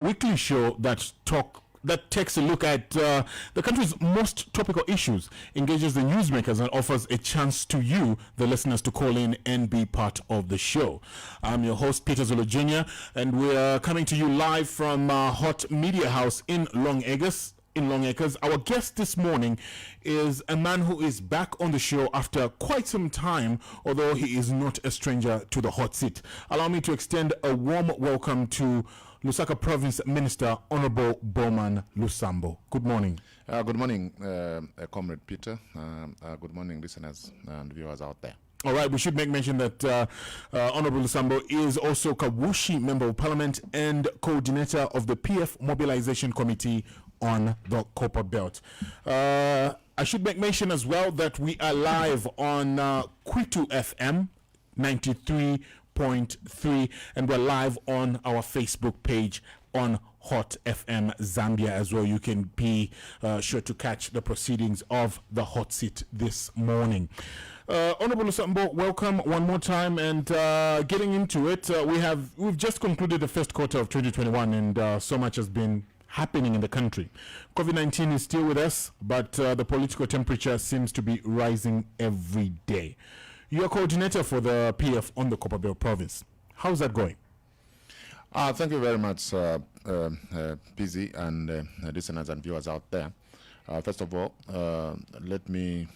weekly show that takes a look at the country's most topical issues, engages the newsmakers, and offers a chance to you, the listeners, to call in and be part of the show. I'm your host, Peter Zulu Jr., and we're coming to you live from Hot Media House in Long Acres. Our guest this morning is a man who is back on the show after quite some time, although he is not a stranger to the hot seat. Allow me to extend a warm welcome to Lusaka Province Minister Honourable Bowman Lusambo. Good morning. Good morning, Comrade Peter. Good morning, listeners and viewers out there. All right, we should make mention that Honourable Lusambo is also Kabushi Member of Parliament and coordinator of the PF Mobilization Committee on the Copper Belt. I should make mention as well that we are live on Kwitu FM 93.3, and we're live on our Facebook page on Hot FM Zambia as well. You can be sure to catch the proceedings of the hot seat this morning. Honourable Lusambo, welcome one more time, and getting into it, we've just concluded the first quarter of 2021, and so much has been happening in the country. COVID-19 is still with us, but the political temperature seems to be rising every day. You're coordinator for the PF on the Copper Belt province. How's that going? Thank you very much, Pzee, and listeners and viewers out there. First of all, let me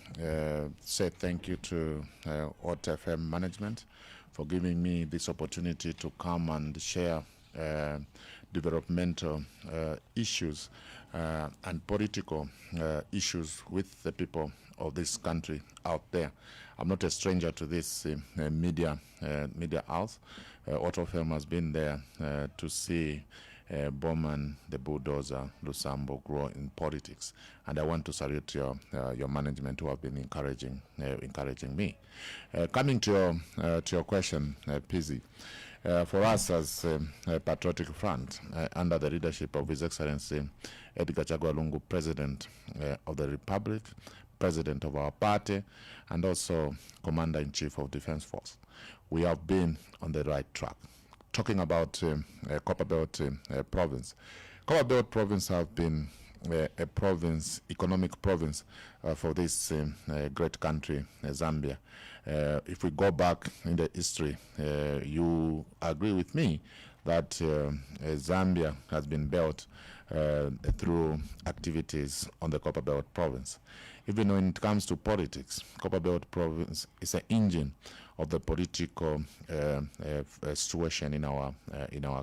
say thank you to Hot FM management for giving me this opportunity to come and share developmental issues and political issues with the people of this country out there. I'm not a stranger to this media house. Hot FM has been there to see Bowman, the bulldozer, Lusambo grow in politics, and I want to salute your management who have been encouraging me. Coming to your question, Pzee. For us as a patriotic front, under the leadership of His Excellency Edgar Chagwa Lungu, President of the Republic, President of our party, and also Commander-in-Chief of Defense Force, we have been on the right track. Talking about Copperbelt province. Copperbelt province have been a province, economic province for this great country, Zambia. If we go back in the history, you agree with me that Zambia has been built through activities on the Copperbelt province. Even when it comes to politics, Copperbelt province is an engine of the political situation in our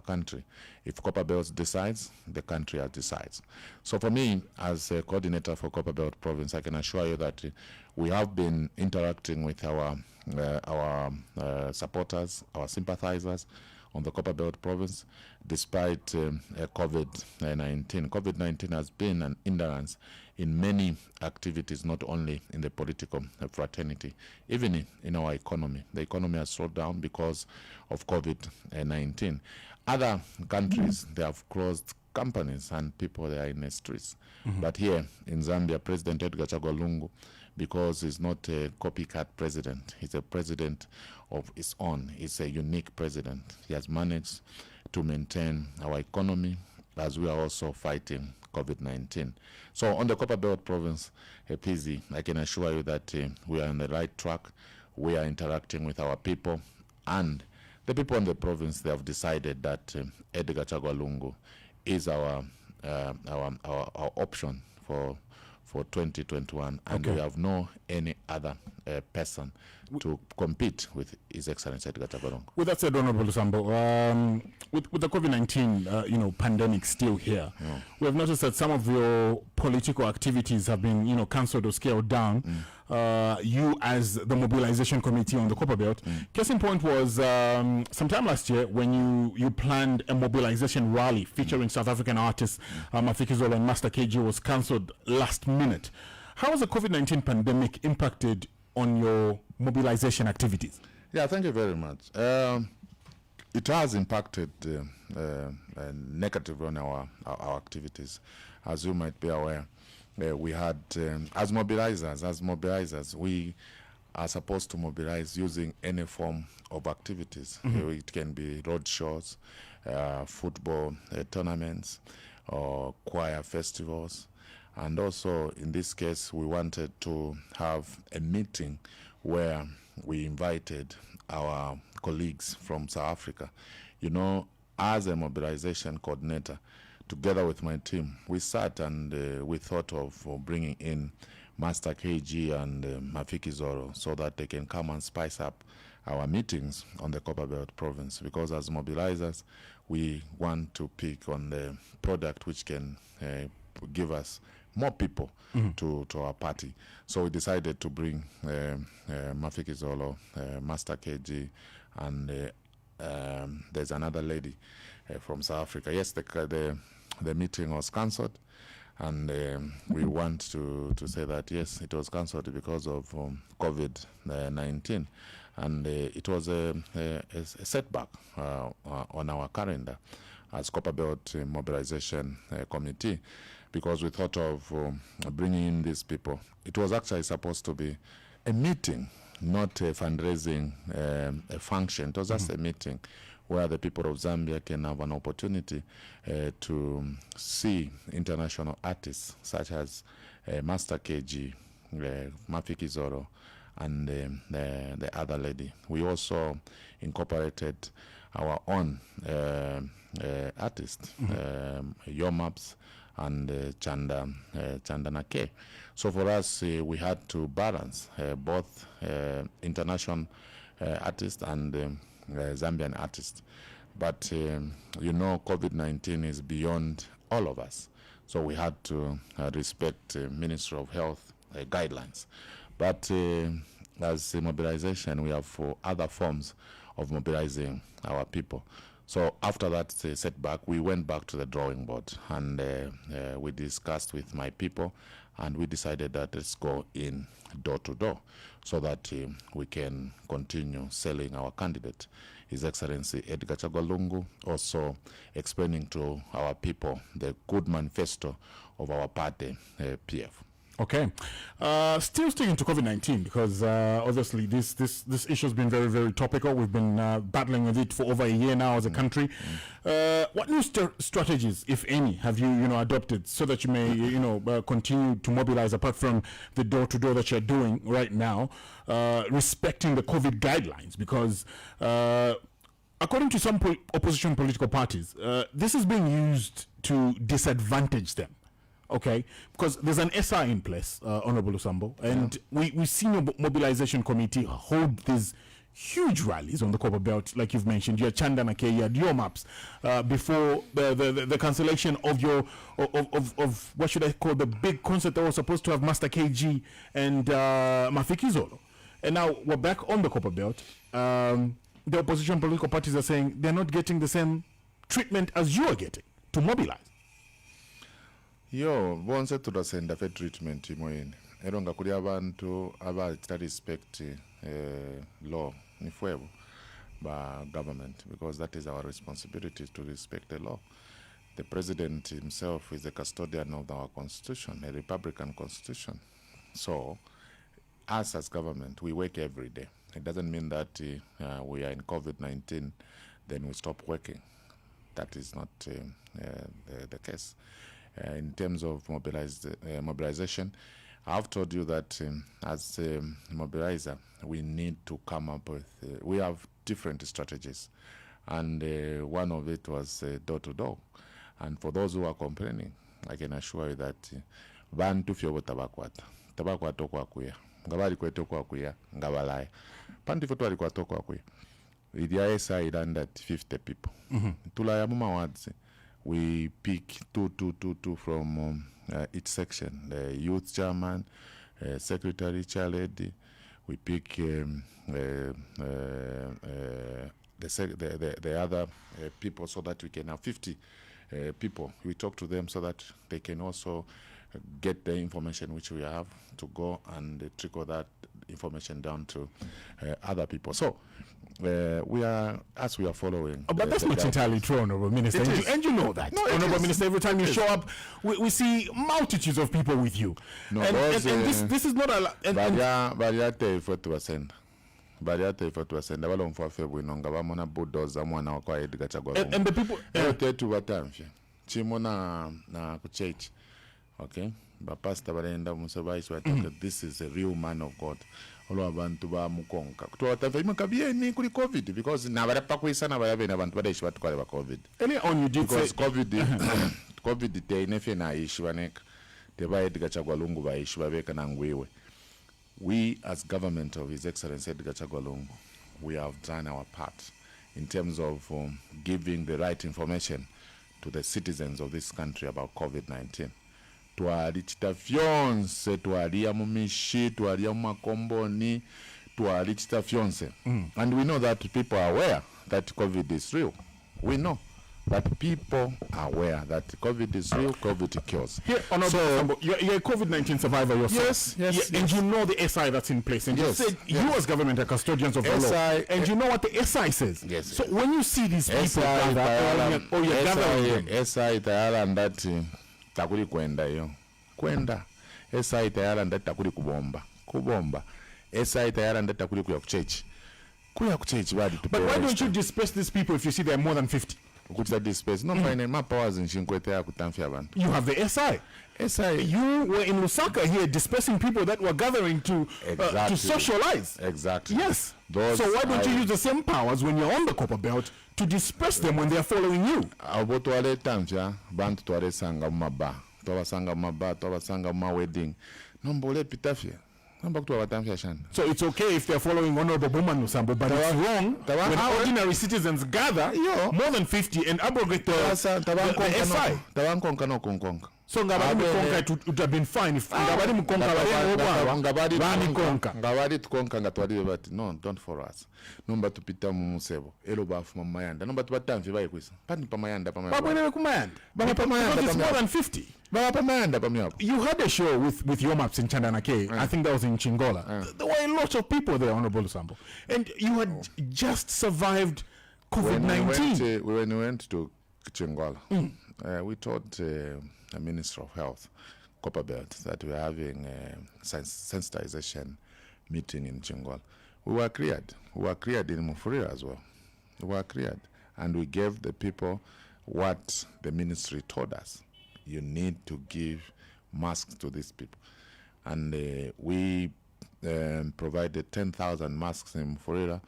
country. If Copperbelt decides, the country decides. So for me, as a coordinator for Copperbelt province, I can assure you that we have been interacting with our supporters, our sympathizers on the Copperbelt province, despite COVID-19. COVID-19 has been an hindrance in many activities, not only in the political fraternity, even in our economy. The economy has slowed down because of COVID-19. Other countries, they have closed companies and people, they are in the streets. But here in Zambia, President Edgar Chagwa Lungu, because he's not a copycat president, he's a president of his own. He's a unique president. He has managed to maintain our economy as we are also fighting COVID-19. So on the Copperbelt province, Pzee, I can assure you that we are on the right track. We are interacting with our people, and the people in the province, they have decided that Edgar Chagwa Lungu is our option for 2021, and we have no any other person to compete with His Excellency Edgar Chagwa Lungu. With that said, Honourable Lusambo, with the COVID-19 pandemic still here, we have noticed that some of your political activities have been cancelled or scaled down. You as the mobilization committee on the Copper Belt, case in point was sometime last year when you planned a mobilization rally featuring South African artists Mafikizolo and Master KG was cancelled last minute. How has the COVID-19 pandemic impacted on your mobilization activities? Yeah, thank you very much. It has impacted negatively on our activities. As you might be aware, we had, as mobilizers, we are supposed to mobilize using any form of activities. It can be road shows, football tournaments or choir festivals. And also, in this case, we wanted to have a meeting where we invited our colleagues from South Africa. You know, as a mobilization coordinator, together with my team, we sat and we thought of bringing in Master KG and Mafiki Zoro so that they can come and spice up our meetings on the Copperbelt province, because as mobilizers, we want to pick on the product which can give us more people to our party. So we decided to bring Mafiki Zolo, Master KG, and there's another lady from South Africa. Yes, the meeting was cancelled, and we want to say that yes, it was cancelled because of COVID-19, and it was a setback on our calendar as Copperbelt Mobilization Committee, because we thought of bringing in these people. It was actually supposed to be a meeting, not a fundraising a function. It was just a meeting where the people of Zambia can have an opportunity to see international artists such as Master KG, Mafiki Zoro, and the other lady. We also incorporated our own artists, Yomaps and Chandanake. So for us, we had to balance both international artists and Zambian artists. But you know, COVID-19 is beyond all of us. So we had to respect Ministry of Health guidelines. But as a mobilization, we have other forms of mobilizing our people. So after that setback, we went back to the drawing board, and we discussed with my people, and we decided that let's go in door to door so that we can continue selling our candidate, His Excellency Edgar Chagwa Lungu, also explaining to our people the good manifesto of our party, PF. Okay. Still sticking to COVID-19, because obviously this issue has been very, very topical. We've been battling with it for over a year now as a country. What new strategies, if any, have you adopted so that you may continue to mobilize, apart from the door-to-door that you're doing right now, respecting the COVID guidelines? Because according to some opposition political parties, this is being used to disadvantage them. Okay, because there's an SR in place, Honourable Lusambo, and we see your mobilization committee hold these huge rallies on the Copperbelt, like you've mentioned. You had Chandanake, you had your maps before the cancellation of your of what should I call the big concert that was supposed to have Master KG and Mafiki Zolo, and now we're back on the Copperbelt. The opposition political parties are saying they're not getting the same treatment as you are getting to mobilize. Yo, bonse tudasenda fe treatment imoyeni. Ero nga kuli abantu abali respect law nifwebu by government, because that is our responsibility to respect the law. The president himself is the custodian of our constitution, a Republican constitution. So, us as government, we work every day. It doesn't mean that we are in COVID-19, then we stop working. That is not the case. In terms of mobilization, I've told you that as a mobilizer, we need to come up with, we have different strategies. And one of it was door-to-door. And for those who are complaining, I can assure you that bantu fyobo tabakwata okwakuya ngabali kwete okwakuya ngabalaya pantu foto ali kwata okwakuya idia SA ilanda 50 people. Tulaya muma wards, we pick two from each section, the youth chairman, secretary, chair lady. We pick the other people, so that we can have 50 people. We talk to them so that they can also get the information which we have to go and trickle that information down to other people. So we are following. But that's not entirely true, Honourable Minister. And you know that. No, Honourable Minister, every time you show up, we see multitudes of people with you. No, and this is not a... bali ate ife twasenda balomfu afe bwino nga bamona bulldozer mwana wakwa Edgar Chagwa Lungu. And the people tetu batamfye chimo na ku church, okay, ba pastor balenda musabaisi bataka this is a real man of God. Olo abantu ba mukonka kutwa batamfye makabieni kuli covid because na barapa kuisana bayabe na abantu badaishi batukale ba covid. Earlier on you did because say covid day nefe na ishi baneka teba Edgar Chagwa Lungu ba ishi babeka na ngwewe. We as government of His Excellency Edgar Chagwa Lungu, we have done our part in terms of giving the right information to the citizens of this country about COVID-19. Twalichita fyonse, twalia mumishi, twalia mumakomboni, twalichita fyonse. And we know that people are aware that COVID is real. We know that people are aware that COVID is real, COVID kills. Here, Honourable Lusambo, you're a COVID-19 survivor yourself. Yes. And you know the SI that's in place. And you said you as government are custodians of the law. And you know what the SI says. Yes. So when you see these people gather, or you're gathering them. SI tayala ndati takuli kwenda yo. Kwenda. SI tayala ndati takuli kubomba. SI tayala ndati takuli kuya kuchechi. But why don't you disperse these people if you see there are more than 50? No, my powers in Shinkwete kutamfia abantu. You have the SI. You were in Lusaka here dispersing people that were gathering to socialize. Exactly. Yes. So why don't you use the same powers when you're on the copper belt to disperse them when they are following you? Abo twale tamfia bantu twale sanga maba. Twaba sanga ma wedding. Nombole pitafia. So it's okay if they're following Honourable Bowman Lusambo, but it's wrong when ordinary citizens gather more than 50 and abrogate the SI. So ngabadi mukonka it would have been fine if ngabadi mukonka no, don't for us. Number to pita mumusebo. Elo bafu mamayanda. Number to batamfi bayi kwisa. Pani pamayanda. Because it's more than 50. You had a show with your maps in Chandanake. I think that was in Chingola. There were a lot of people there, Honourable Lusambo. And you had just survived COVID-19. When we went to Chingola, we told the Minister of Health, Copperbelt, that we were having a sensitization meeting in Chingola. We were cleared. We were cleared in Mufurira as well. We were cleared. And we gave the people what the ministry told us. You need to give masks to these people. And we provided 10,000 masks in Mufurira,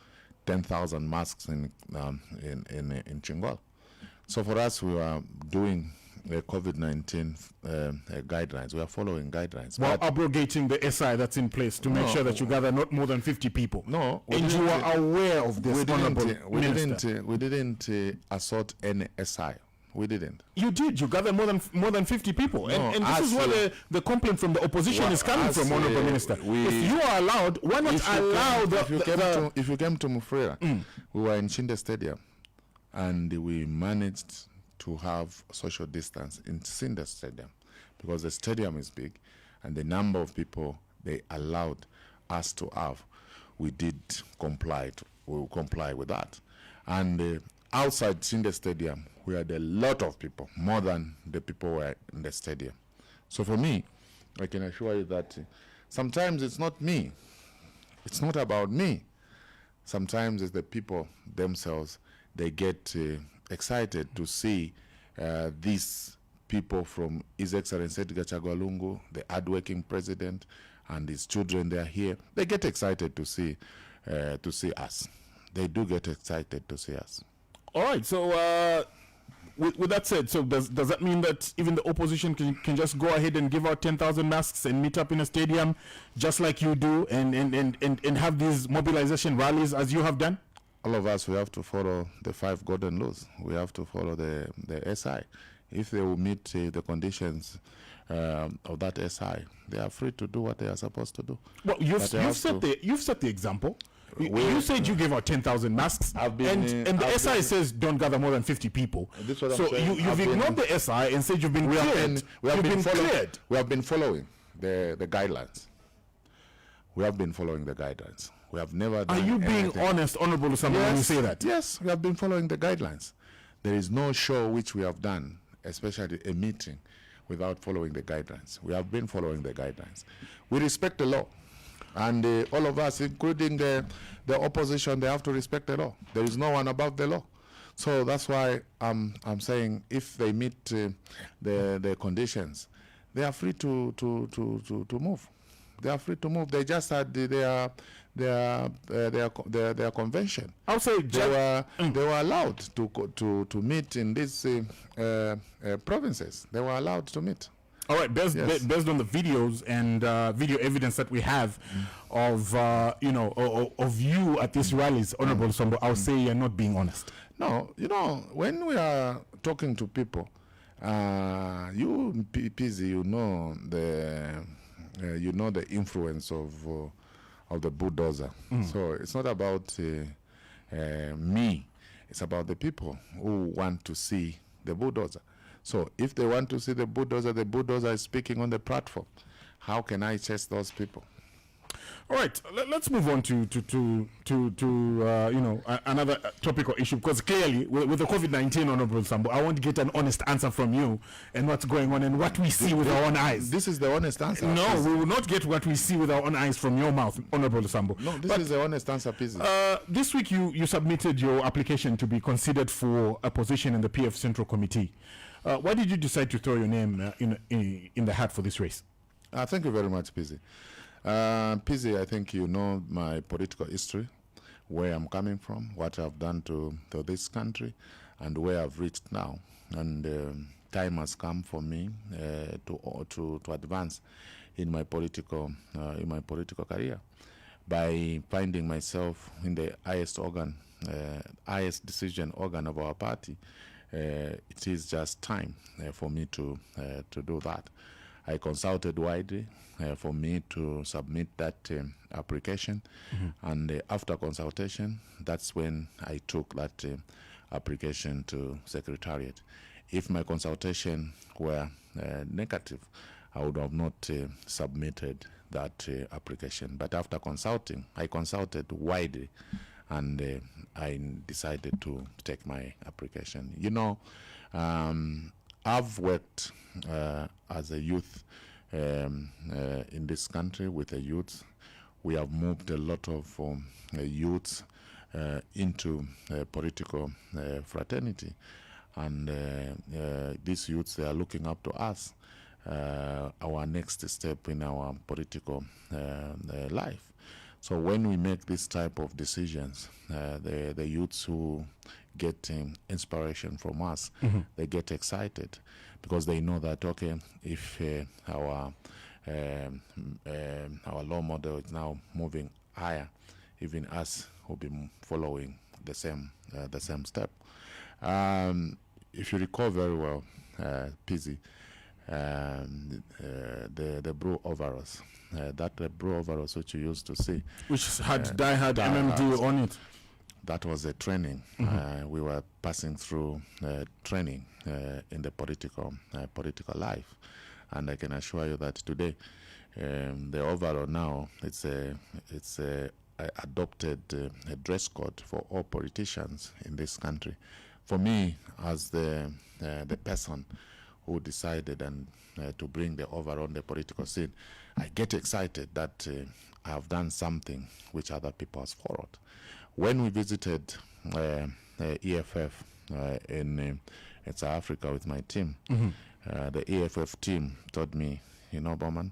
10,000 masks in Chingola. So for us, we were doing COVID-19 guidelines. We are following guidelines. While abrogating the SI that's in place to make sure that you gather not more than 50 people. No. And you are aware of this, we didn't assault any SI. We didn't. You did. You gathered more than 50 people. No, and this is where the complaint from the opposition is coming from, Honourable Minister. If you are allowed, why not allow if you came to Mufurira, we were in Chinde Stadium, and we managed to have social distance in Chinde Stadium because the stadium is big and the number of people they allowed us to have, we did comply with that. And outside Chinde Stadium, we had a lot of people, more than the people were in the stadium. So for me, I can assure you that sometimes it's not me. It's not about me. Sometimes it's the people themselves. They get excited to see these people from His Excellency Edgar Chagwa Lungu, the hardworking president, and his children. They are here. They get excited to see us. They do get excited to see us. All right. So with that said, so does that mean that even the opposition can just go ahead and give out 10,000 masks and meet up in a stadium just like you do and have these mobilization rallies as you have done? All of us, we have to follow the 5 golden laws. We have to follow the SI. If they will meet the conditions of that SI, they are free to do what they are supposed to do. Well, you've set the example. You said you gave out 10,000 masks, and the SI says don't gather more than 50 people. So you've ignored the SI and said you've been cleared. We have been following the guidelines. We have been following the guidelines. We have never done Are you being anything. honest, Honourable Lusambo, when you say that? Yes, we have been following the guidelines. There is no show which we have done, especially a meeting, without following the guidelines. We have been following the guidelines. We respect the law. And all of us, including the opposition, they have to respect the law. There is no one above the law. So that's why I'm saying if they meet the conditions, they are free to move. They are free to move. They just had their convention. I'll say they were allowed to meet in these provinces. They were allowed to meet. All right, based on the videos and video evidence that we have of of you at these rallies, Honourable Lusambo, I'll say you're not being honest. No, when we are talking to people, you Pzee, you know the influence of the bulldozer. So it's not about me. It's about the people who want to see the bulldozer. So if they want to see the bulldozer is speaking on the platform. How can I chase those people? All right, let's move on to another topical issue, because clearly with the COVID-19, Honourable Lusambo, I want to get an honest answer from you and what's going on and what we see with our own eyes. This is the honest answer. No, we will not get what we see with our own eyes from your mouth, Honourable Lusambo. No, this is the honest answer, Pzee. This week you submitted your application to be considered for a position in the PF Central Committee. Why did you decide to throw your name in the hat for this race? Thank you very much, Pzee. Pzee, I think you know my political history, where I'm coming from, what I've done to this country, and where I've reached now. And time has come for me to advance in my political career by finding myself in the highest decision organ of our party. It is just time for me to do that. I consulted widely for me to submit that application, and after consultation, that's when I took that application to Secretariat. If my consultation were negative, I would have not submitted that application. But after consulting, I consulted widely, and I decided to take my application. I've worked as a youth in this country with the youths. We have moved a lot of youths into political fraternity, and these youths, they are looking up to us, our next step in our political life. So when we make this type of decisions, the youths who get inspiration from us, they get excited because they know that, okay, if our law model is now moving higher, even us will be following the same step. If you recall very well, Pzee, the blue overalls, that blue overalls which you used to see, which had die-hard MMD on it. That was a training. We were passing through training in the political life, and I can assure you that today the overall now it's a adopted a dress code for all politicians in this country. For me, as the person who decided and to bring the overall on the political scene, I get excited that I have done something which other people have followed. When we visited EFF in South Africa with my team, the EFF team told me, Bowman,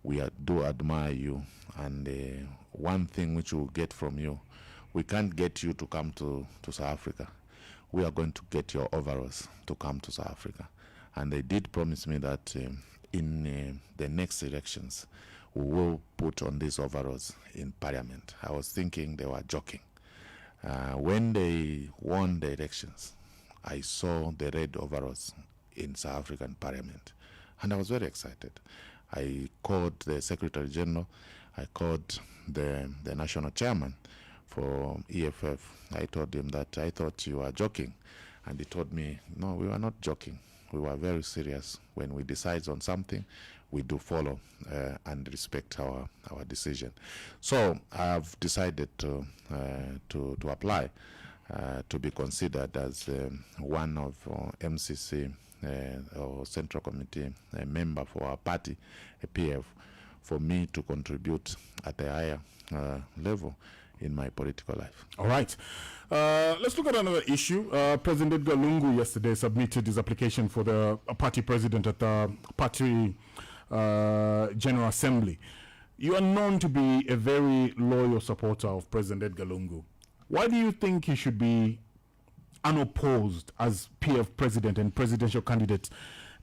we do admire you, and one thing which we'll get from you, we can't get you to come to South Africa. We are going to get your overalls to come to South Africa. And they did promise me that in the next elections, we will put on these overalls in Parliament. I was thinking they were joking. When they won the elections, I saw the red overalls in South African Parliament, and I was very excited. I called the Secretary General, I called the national chairman for EFF. I told him that I thought you were joking, and he told me, no, we were not joking. We were very serious. When we decide on something, we do follow and respect our decision. So I have decided to apply to be considered as one of MCC or Central Committee member for our party, PF, for me to contribute at a higher level in my political life. All right. Let's look at another issue. President Edgar Lungu yesterday submitted his application for the party president at the party General Assembly. You are known to be a very loyal supporter of President Edgar Lungu. Why do you think he should be unopposed as PF president and presidential candidate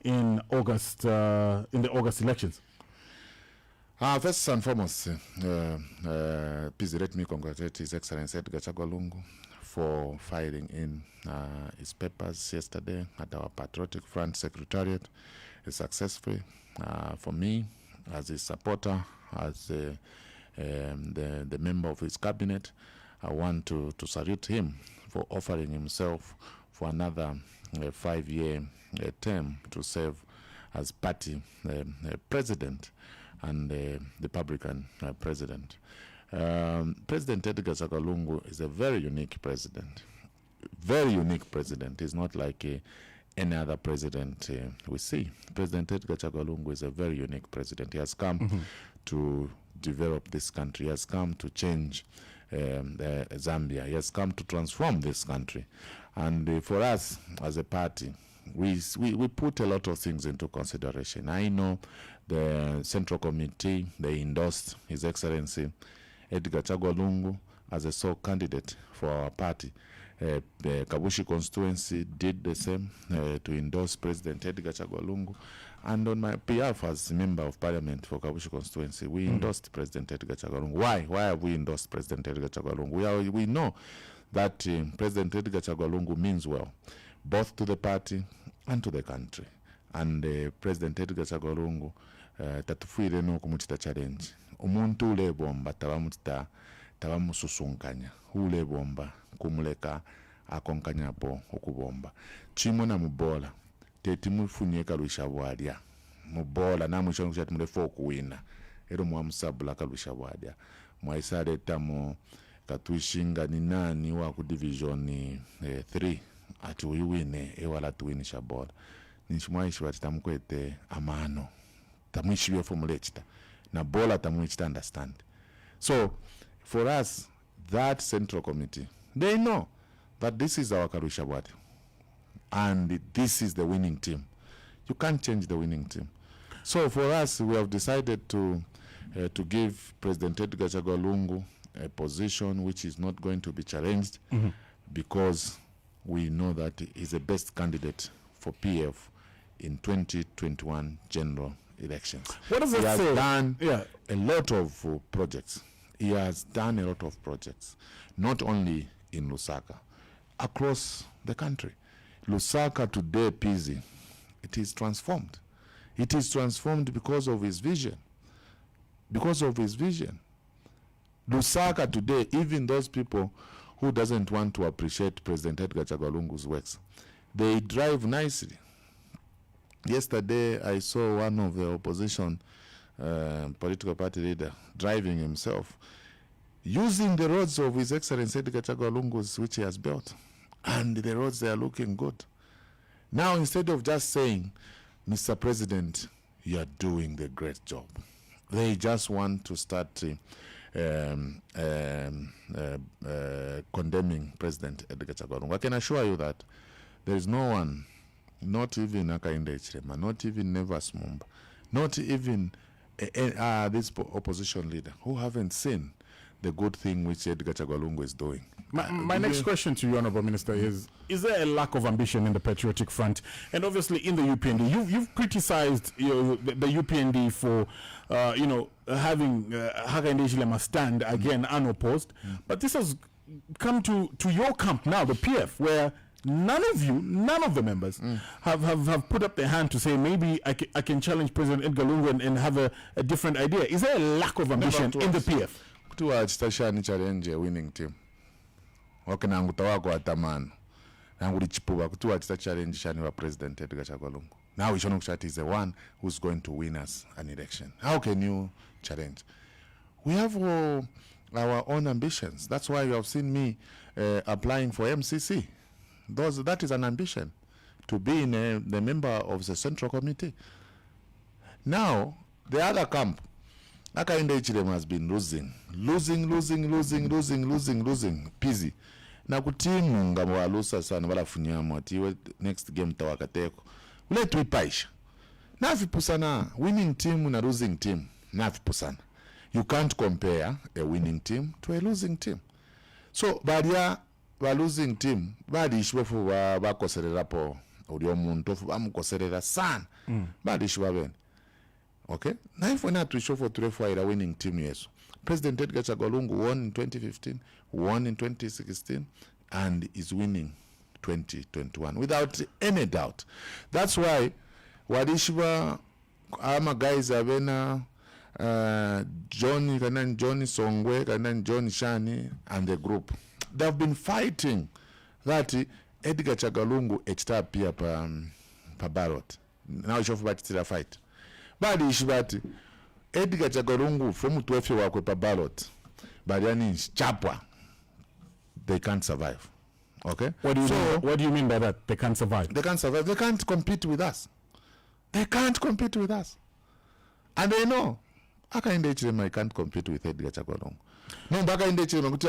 in August, in the August elections? First and foremost, please let me congratulate His Excellency Edgar Chagwa Lungu for filing in his papers yesterday at our Patriotic Front Secretariat successfully. For me, as a supporter, as the member of his cabinet, I want to salute him for offering himself for another 5-year term to serve as party president and the Republican president. President Edgar Chagwa Lungu is a very unique president. Very unique president. He's not like any other president we see. President Edgar Chagwa Lungu is a very unique president. He has come to develop this country. He has come to change Zambia. He has come to transform this country. And for us as a party, we put a lot of things into consideration. I know the Central Committee, they endorsed His Excellency Edgar Chagwa Lungu as a sole candidate for our party. The Kabushi constituency did the same to endorse President Edgar Chagwa Lungu. And on my behalf as member of parliament for Kabushi constituency, we endorsed President Edgar Chagwa Lungu. Why? Why have we endorsed President Edgar Chagwa Lungu? We know that President Edgar Chagwa Lungu means well, both to the party and to the country. And President Edgar Chagwa Lungu tatufuire no kumuchita challenge. Umuntu ule bomba tabamususunkanya. Ule bomba kumuleka akonkanya po okubomba. Chimo na mubola teti mufunyeka lushabwadya. Mubola na mushongo chati mulefo okuwina. Ero mwamusabula kalushabwadya. Mwaisale tamo katuishinga ni nani wa ku division 3 ati uyiwine ewala tuwinisha bola. Nishimwaishi bati tamukwete amano. Tamuishiwe formulechita. Na bola tamuichita understand. So for us, that Central Committee, they know that this is our Karushabwadi and this is the winning team. You can't change the winning team. So for us, we have decided to give President Edgar Chagwa Lungu a position which is not going to be challenged because we know that he is the best candidate for PF in 2021 general elections. What does that say? He has done a lot of projects. He has done a lot of projects, not only in Lusaka, across the country. Lusaka today, Pzee, it is transformed. It is transformed because of his vision. Because of his vision. Lusaka today, even those people who doesn't want to appreciate President Edgar Chagwa Lungu's works, they drive nicely. Yesterday, I saw one of the opposition political party leader driving himself, using the roads of His Excellency Edgar Chagwa Lungu's, which he has built. And the roads, they are looking good. Now, instead of just saying, Mr. President, you are doing the great job, they just want to start condemning President Edgar Chagwa Lungu. I can assure you that there is no one, not even Akainde Ichirema, not even Nevas Mumba, not even this opposition leader who haven't seen the good thing which Edgar Chagwa Lungu is doing. My next question to you, Honourable Minister, is there a lack of ambition in the Patriotic Front? And obviously in the UPND, you've criticized the UPND for, having Hakainde Hichilema stand again unopposed. But this has come to your camp now, the PF, where none of the members have put up their hand to say maybe I can challenge President Edgar Lungu and have a different idea. Is there a lack of ambition in the PF? Kutuwa chitashani challenge a winning team. Wake na ngutawako atamano. Na ngulichipuwa kutuwa chita challenge shani wa President Edgar Chagwa Lungu. Now Ishono Kushati is the one who's going to win us an election. How can you challenge? We have our own ambitions. That's why you have seen me applying for MCC. That is an ambition, to be the member of the Central Committee. Now, the other camp, Akainde Ichilema has been losing. Pzee. Na kutimu ngamo walusa sana wala funyamo atiwe next game tawakateko. Ule tuipaisha. Nafipu sana. Winning team na losing team. Nafipu sana. You can't compare a winning team to a losing team. So, badia wa losing team, badi ishwefu wa koserera po ulio muntofu wa mkoserera sana. Badi ishwa bene. Okay? Na ifo na tuishofo turefu wa ila winning team yesu. President Edgar Chagwa Lungu won in 2015, won in 2016, and is winning 2021 without any doubt. That's why wadishwa ama guys avena Johnny Songwe, Johnny Shani, and the group. They've been fighting that Edgar Chagwa Lungu pia pa ballot. Now it's off still a fight. But the issue that Edgar Chagwa Lungu from 12 wakwe pa ballot, but yani chapwa, they can't survive. Okay? What do you mean by that? They can't survive? They can't survive. They can't compete with us. They can't compete with us. And they know. Akainde Ichilema I can't compete with Edgar Chagwa Lungu. No, Akainde Ichilema kuti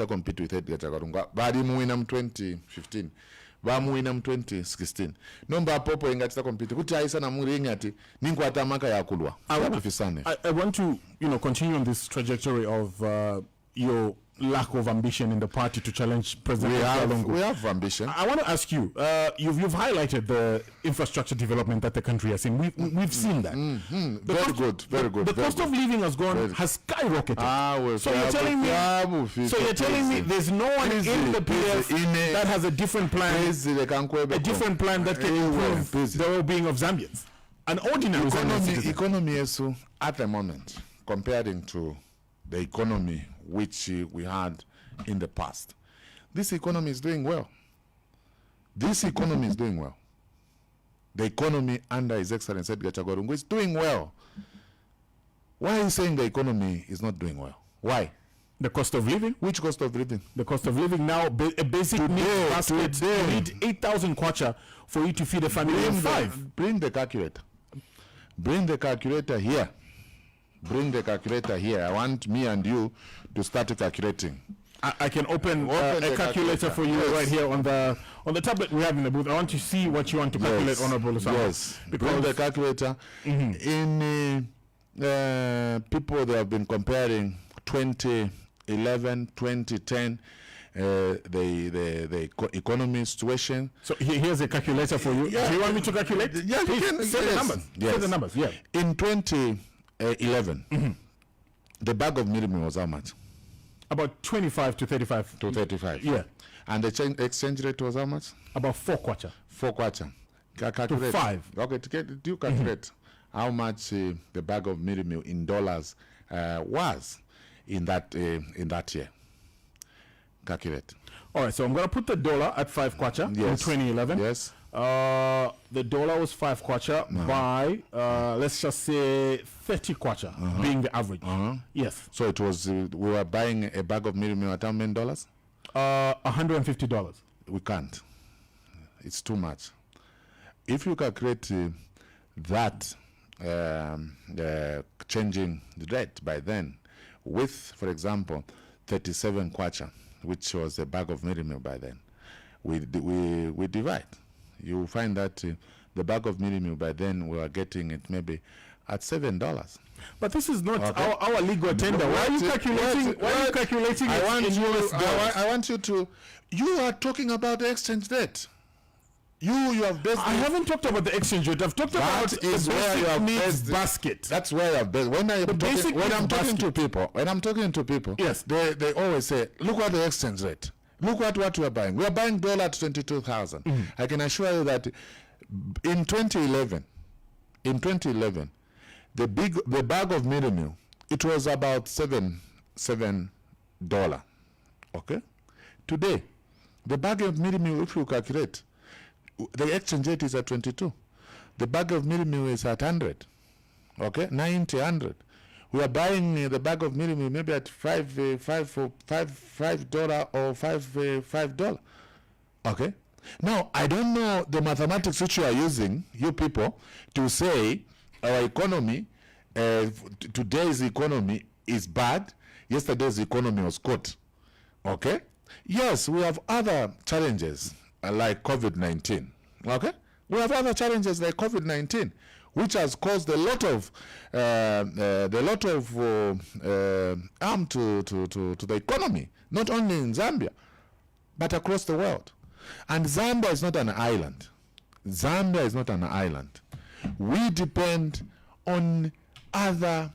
compete with Edgar Chagwa Lungu. Badi muwina 2015. Ba muwina 2016. No popo inga compete. Kuti aisa na muri ingati ninku atamaka ya kulwa. I want to, continue on this trajectory of your lack of ambition in the party to challenge President Lungu. We have ambition. I want to ask you, you've highlighted the infrastructure development that the country has seen. We've seen that. Very good. The cost of living has skyrocketed. Well, so you're telling me there's no one in the PF that has a different plan, that can improve the well-being of Zambians, an ordinary economy at the moment, comparing to the economy which we had in the past. This economy is doing well. The economy under His Excellency Edgar Chagwa Lungu is doing well. Why are you saying the economy is not doing well? Why? The cost of living? Which cost of living? The cost of living now, a basic needs basket, you need 8,000 kwacha for you to feed a family of 5. Bring the calculator. Bring the calculator here. I want me and you to start calculating. I can open a calculator for you right here on the tablet we have in the booth. I want to see what you want to calculate, Honourable Lusambo. Yes, because the calculator in people they have been comparing 2011, 2010. The economy situation. So here's a calculator for you. Yeah. Do you want me to calculate? Yeah, you can. Say the numbers. Yes. Say the numbers. Yeah. In 2011, the bag of minimum was how much? About 25 to 35. To 35. Yeah. And the exchange rate was how much? About 4 kwacha. 4 kwacha. Calculate. To 5. Okay, do you calculate how much the bag of minimum in dollars was in that year? Calculate. All right, so I'm going to put the dollar at 5 kwacha in 2011. Yes. The dollar was 5 kwacha by, let's just say, 30 kwacha being the average. Yes. So it was, we were buying a bag of minimum at how many dollars? $150. We can't. It's too much. If you calculate that changing the rate by then with, for example, 37 kwacha, which was a bag of minimum by then, we divide. You find that the bag of minimum by then we were getting it maybe at $7. But this is not our legal tender. Why are you calculating? Why are you calculating it in US dollars? I want you to. You are talking about the exchange rate. You have based. I haven't talked about the exchange rate. I've talked about the basic needs basket. That's where I've based. When I'm talking to people, yes, they always say, look at the exchange rate. Look at what we are buying. We are buying dollar at 22,000. I can assure you that in 2011, the bag of minimum, it was about $7. Okay. Today, the bag of minimum, if you calculate, the exchange rate is at 22. The bag of minimum is at 100. Okay, 90, 100. We are buying the bag of minimum maybe at $5 or $5. Okay. Now I don't know the mathematics which you are using, you people, to say our economy today's economy is bad. Yesterday's economy was good. Okay? Yes, we have other challenges like COVID-19. Okay? We have other challenges like COVID-19, which has caused a lot of harm to the economy, not only in Zambia, but across the world. And Zambia is not an island. Zambia is not an island. We depend on other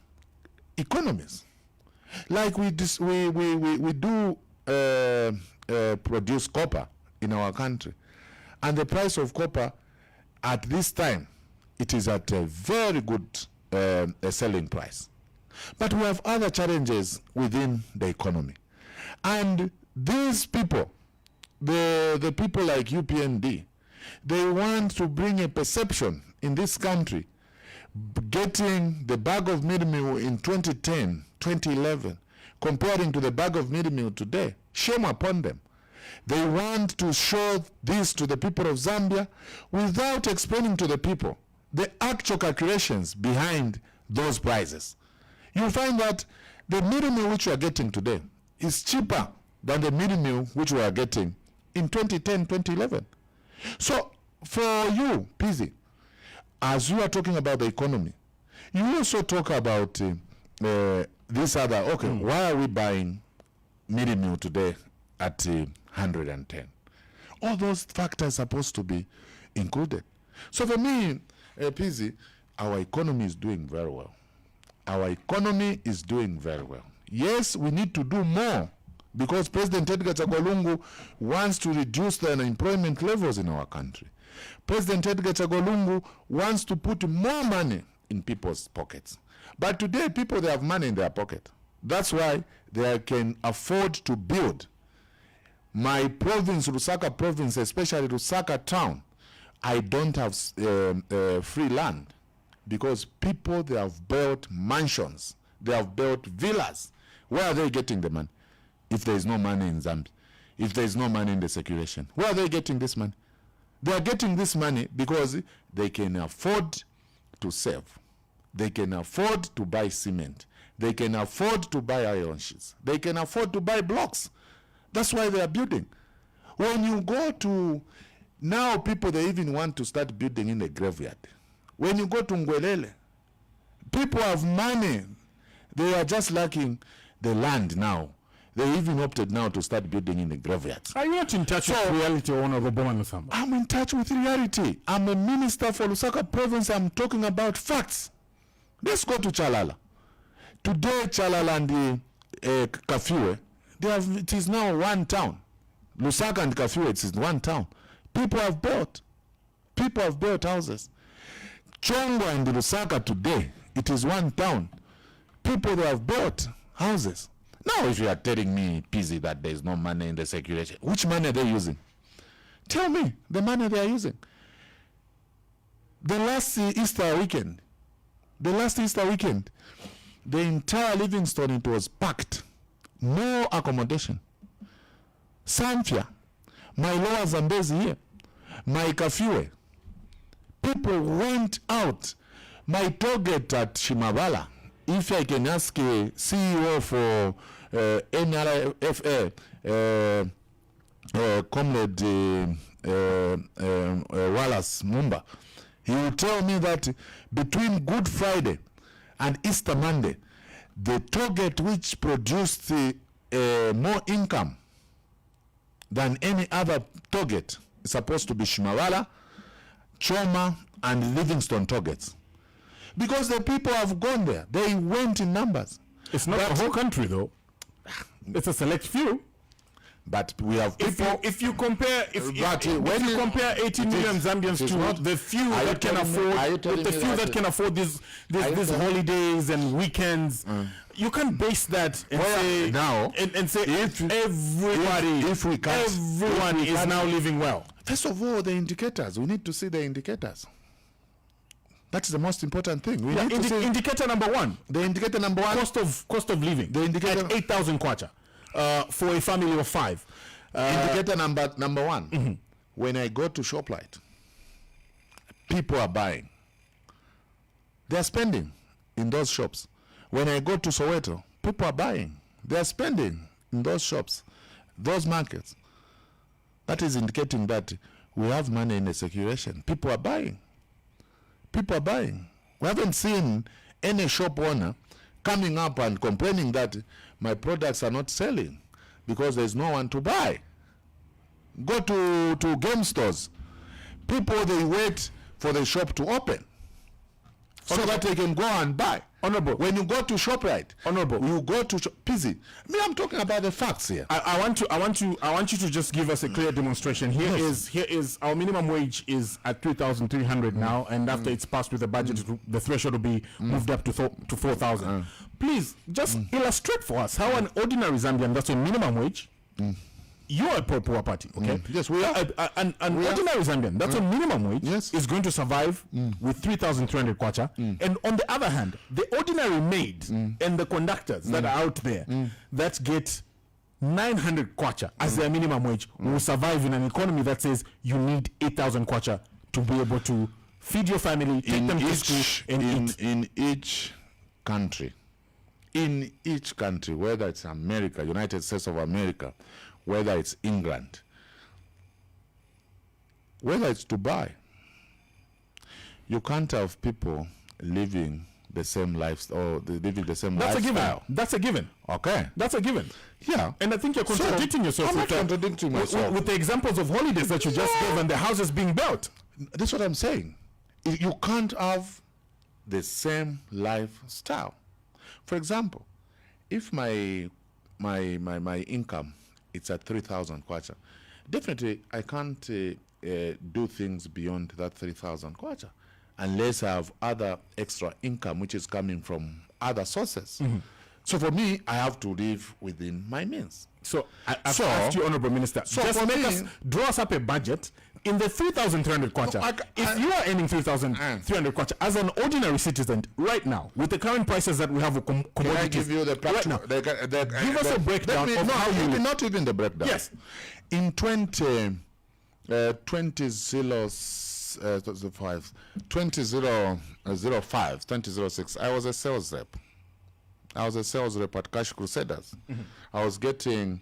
economies. Like we do produce copper in our country, and the price of copper at this time, it is at a very good selling price. But we have other challenges within the economy, and these people, the people like UPND, they want to bring a perception in this country, getting the bag of meal in 2010, 2011, comparing to the bag of meal today. Shame upon them. They want to show this to the people of Zambia without explaining to the people the actual calculations behind those prices. You'll find that the meal which we are getting today is cheaper than the meal which we are getting in 2010, 2011. So for you, Pzee, as you are talking about the economy, you also talk about this other, okay, why are we buying meal today at 110? All those factors are supposed to be included. So for me, Pzee, our economy is doing very well. Our economy is doing very well. Yes, we need to do more, because President Edgar Chagwa Lungu wants to reduce the unemployment levels in our country. President Edgar Chagwa Lungu wants to put more money in people's pockets. But today, people, they have money in their pocket. That's why they can afford to build. My province, Lusaka province, especially Lusaka town, I don't have free land, because people, they have built mansions. They have built villas. Where are they getting the money? If there is no money in Zambia, if there is no money in the circulation, where are they getting this money? They are getting this money because they can afford to save. They can afford to buy cement. They can afford to buy iron sheets. They can afford to buy blocks. That's why they are building. When you go to, now people, they even want to start building in the graveyard. When you go to Ngwelele, people have money. They are just lacking the land now. They even opted now to start building in the graveyards. Are you not in touch with reality, Honourable Bowman Lusambo? I'm in touch with reality. I'm a minister for Lusaka province. I'm talking about facts. Let's go to Chalala. Today, Chalala and Kafiwe, it is now one town. Lusaka and Kafiwe, it is one town. People have built houses. Chongwa and Lusaka today, it is one town. People, they have built houses. Now, if you are telling me, Pzee, that there is no money in the circulation, which money are they using? Tell me the money they are using. The last Easter weekend, the entire Livingstone, it was packed. No accommodation. Sanfia, my lower Zambezi here, my Kafiwe, people went out. My target at Shimabala, if I can ask a CEO for NRFA, Comrade Wallace Mumba, he will tell me that between Good Friday and Easter Monday, the target which produced more income than any other target is supposed to be Shimawala, Choma, and Livingstone targets. Because the people have gone there. They went in numbers. It's not the whole country, though. It's a select few. But we have people. If you compare 18 million Zambians to the few that can afford, with the few that can afford these holidays and weekends, you can't base that and say now and say everyone is now living well. First of all, the indicators. We need to see the indicators. That's the most important thing. We need to see indicator number one. The indicator number one. Cost of living. The indicator at 8,000 kwacha. For a family of 5. Indicator number one. When I go to ShopRite, people are buying. They are spending. in those shops. When I go to Soweto, people are buying. They are spending in those shops, those markets. That is indicating that we have money in the circulation. People are buying. People are buying. We haven't seen any shop owner coming up and complaining that my products are not selling because there's no one to buy. Go to game stores. People, they wait for the shop to open so that they can go and buy. Honourable. When you go to ShopRite, Honourable, you go to Pzee. Me, I'm talking about the facts here. I want you to just give us a clear demonstration. Here is our minimum wage is at 3,300 now, and after it's passed with the budget, the threshold will be moved up to 4,000. Please just illustrate for us how an ordinary Zambian that's on minimum wage. You're a poor party, okay? Yes, we are. An ordinary Zambian that's on minimum wage is going to survive with 3,300 kwacha. And on the other hand, the ordinary maid and the conductors that are out there that get 900 kwacha as their minimum wage will survive in an economy that says you need 8,000 kwacha to be able to feed your family, take them to school, and eat. In each country, whether it's America, United States of America, whether it's England, whether it's Dubai, you can't have people living the same lifestyle or living the same lifestyle. That's a given. Okay. That's a given. Yeah. And I think you're contradicting yourself. I'm not contradicting myself. With the examples of holidays that you just gave and the houses being built. That's what I'm saying. You can't have the same lifestyle. For example, if my income it's at 3,000 kwacha, definitely I can't do things beyond that 3,000 kwacha unless I have other extra income which is coming from other sources. So for me, I have to live within my means. So I've asked you, Honourable Minister, just draw us up a budget in the 3,300 kwacha. If you are earning 3,300 kwacha as an ordinary citizen right now, with the current prices that we have of commodities, can I give you the practical? Right now, give us a breakdown of how you live. Not even the breakdown. Yes. In 2005, I was a sales rep. I was a sales rep at Cash Crusaders. I was getting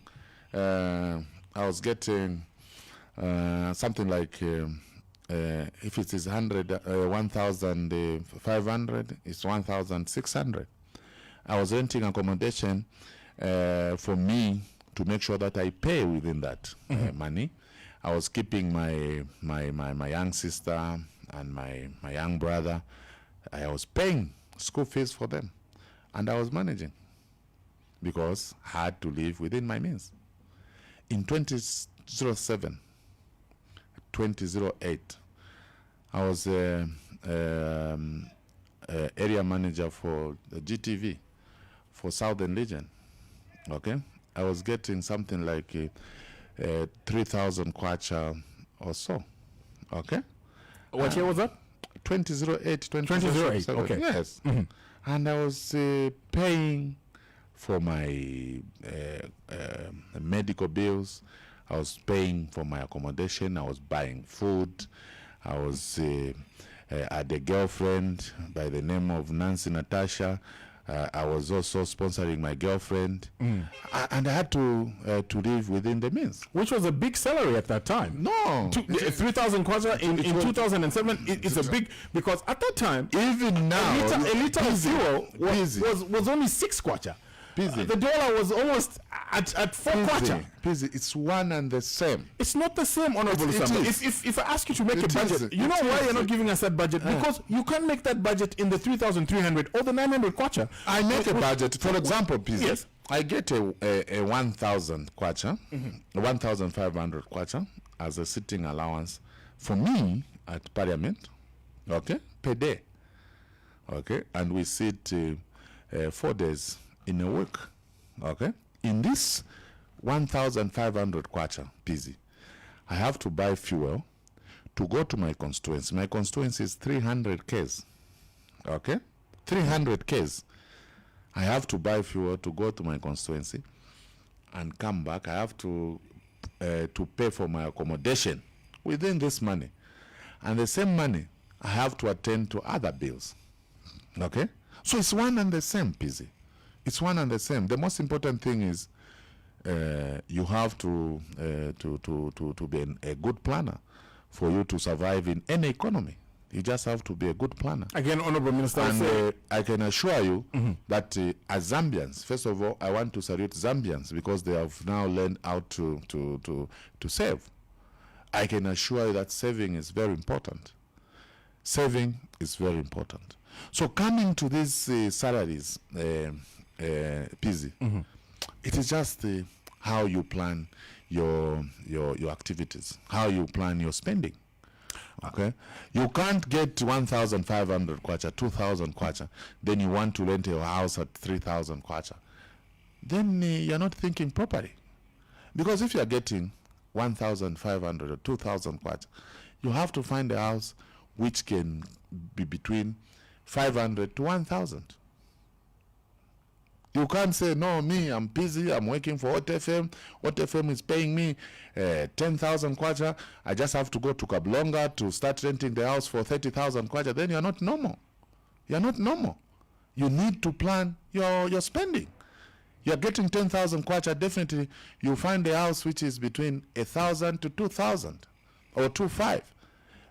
something like if it is 1,500, it's 1,600. I was renting accommodation for me to make sure that I pay within that money. I was keeping my young sister and my young brother. I was paying school fees for them. And I was managing because I had to live within my means. In 2007, 2008, I was area manager for the GTV for Southern Region. Okay, I was getting something like 3,000 kwacha or so. Okay. What year was that? 2008, 2008. Okay. Yes. And I was paying for my medical bills. I was paying for my accommodation. I was buying food. I was had a girlfriend by the name of Nancy Natasha. I was also sponsoring my girlfriend, and I had to live within the means. Which was a big salary at that time. No, 3,000 kwacha in 2007. It's a big, because at that time, even now, a liter of fuel was only 6 kwacha. The dollar was almost at 4 kwacha. Pzee, it's one and the same. It's not the same, Honourable Lusambo. If I ask you to make a budget, you know why you're not giving us that budget? Because you can't make that budget in the 3,300 or the 900 kwacha. I make a budget. For example, Pzee, yes. I get a 1,000 kwacha, 1,500 kwacha as a sitting allowance for me at Parliament, okay, per day. Okay, and we sit 4 days in a week. Okay, in this 1,500 kwacha, Pzee, I have to buy fuel to go to my constituency. My constituency is 300 Ks. Okay, 300 Ks. I have to buy fuel to go to my constituency and come back. I have to pay for my accommodation within this money, and the same money I have to attend to other bills. Okay, So it's one and the same, Pzee. It's one and the same. The most important thing is you have to be a good planner for you to survive in any economy. You just have to be a good planner. Again, Honourable Minister, and I can assure you that as Zambians, first of all, I want to salute Zambians because they have now learned how to save. I can assure you that saving is very important. Saving is very important. So coming to these salaries, Pzee, it is just how you plan your activities, how you plan your spending. Okay, you can't get 1,500 kwacha, 2,000 kwacha, then you want to rent your house at 3,000 kwacha. Then you're not thinking properly, because if you're getting 1,500 or 2,000 kwacha, you have to find a house which can be between 500 to 1,000. You can't say, no, me, I'm busy, I'm working for Hot FM. Hot FM is paying me 10,000 kwacha. I just have to go to Kablonga to start renting the house for 30,000 kwacha. Then you're not normal. You're not normal. You need to plan your spending. You're getting 10,000 kwacha, definitely you find a house which is between 1,000 to 2,000 or 2,500.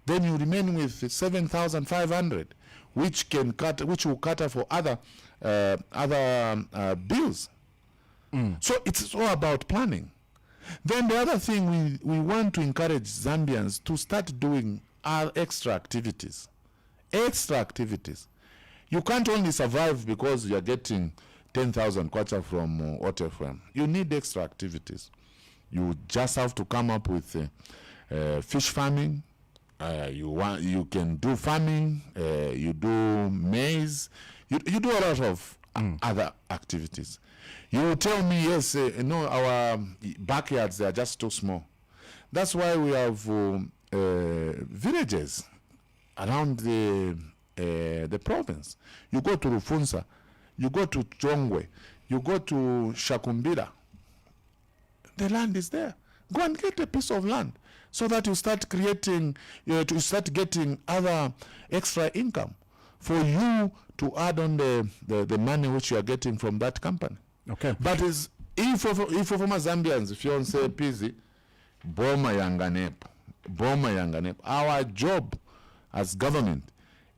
Then you remain with 7,500, which will cater for other bills. So it's all about planning. Then the other thing we want to encourage Zambians to start doing are extra activities. Extra activities. You can't only survive because you're getting 10,000 kwacha from Hot FM. You need extra activities. You just have to come up with fish farming. You can do farming. You do maize. You do a lot of other activities. You will tell me, yes, no, our backyards, they are just too small. That's why we have villages around the province. You go to Rufunsa, you go to Chongwe, you go to Shakumbira. The land is there. Go and get a piece of land so that you start creating, you start getting other extra income for you to add on the money which you are getting from that company. Okay. But if for Zambians, if you want to say Pzee, Boma Yanganepo. Our job as government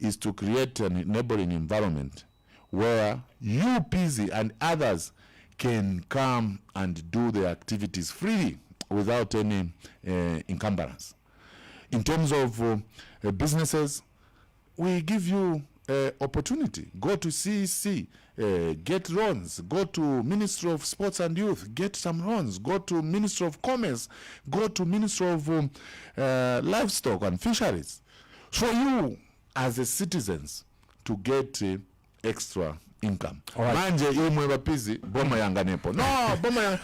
is to create an enabling environment where you, Pzee, and others can come and do their activities freely without any encumbrance. In terms of businesses, we give you opportunity. Go to CEC, get loans. Go to Ministry of Sports and Youth, get some loans. Go to Ministry of Commerce, go to Ministry of Livestock and Fisheries. For you, as a citizens, to get extra income. Manje imwe bapizi Boma Yanganepo. No, Boma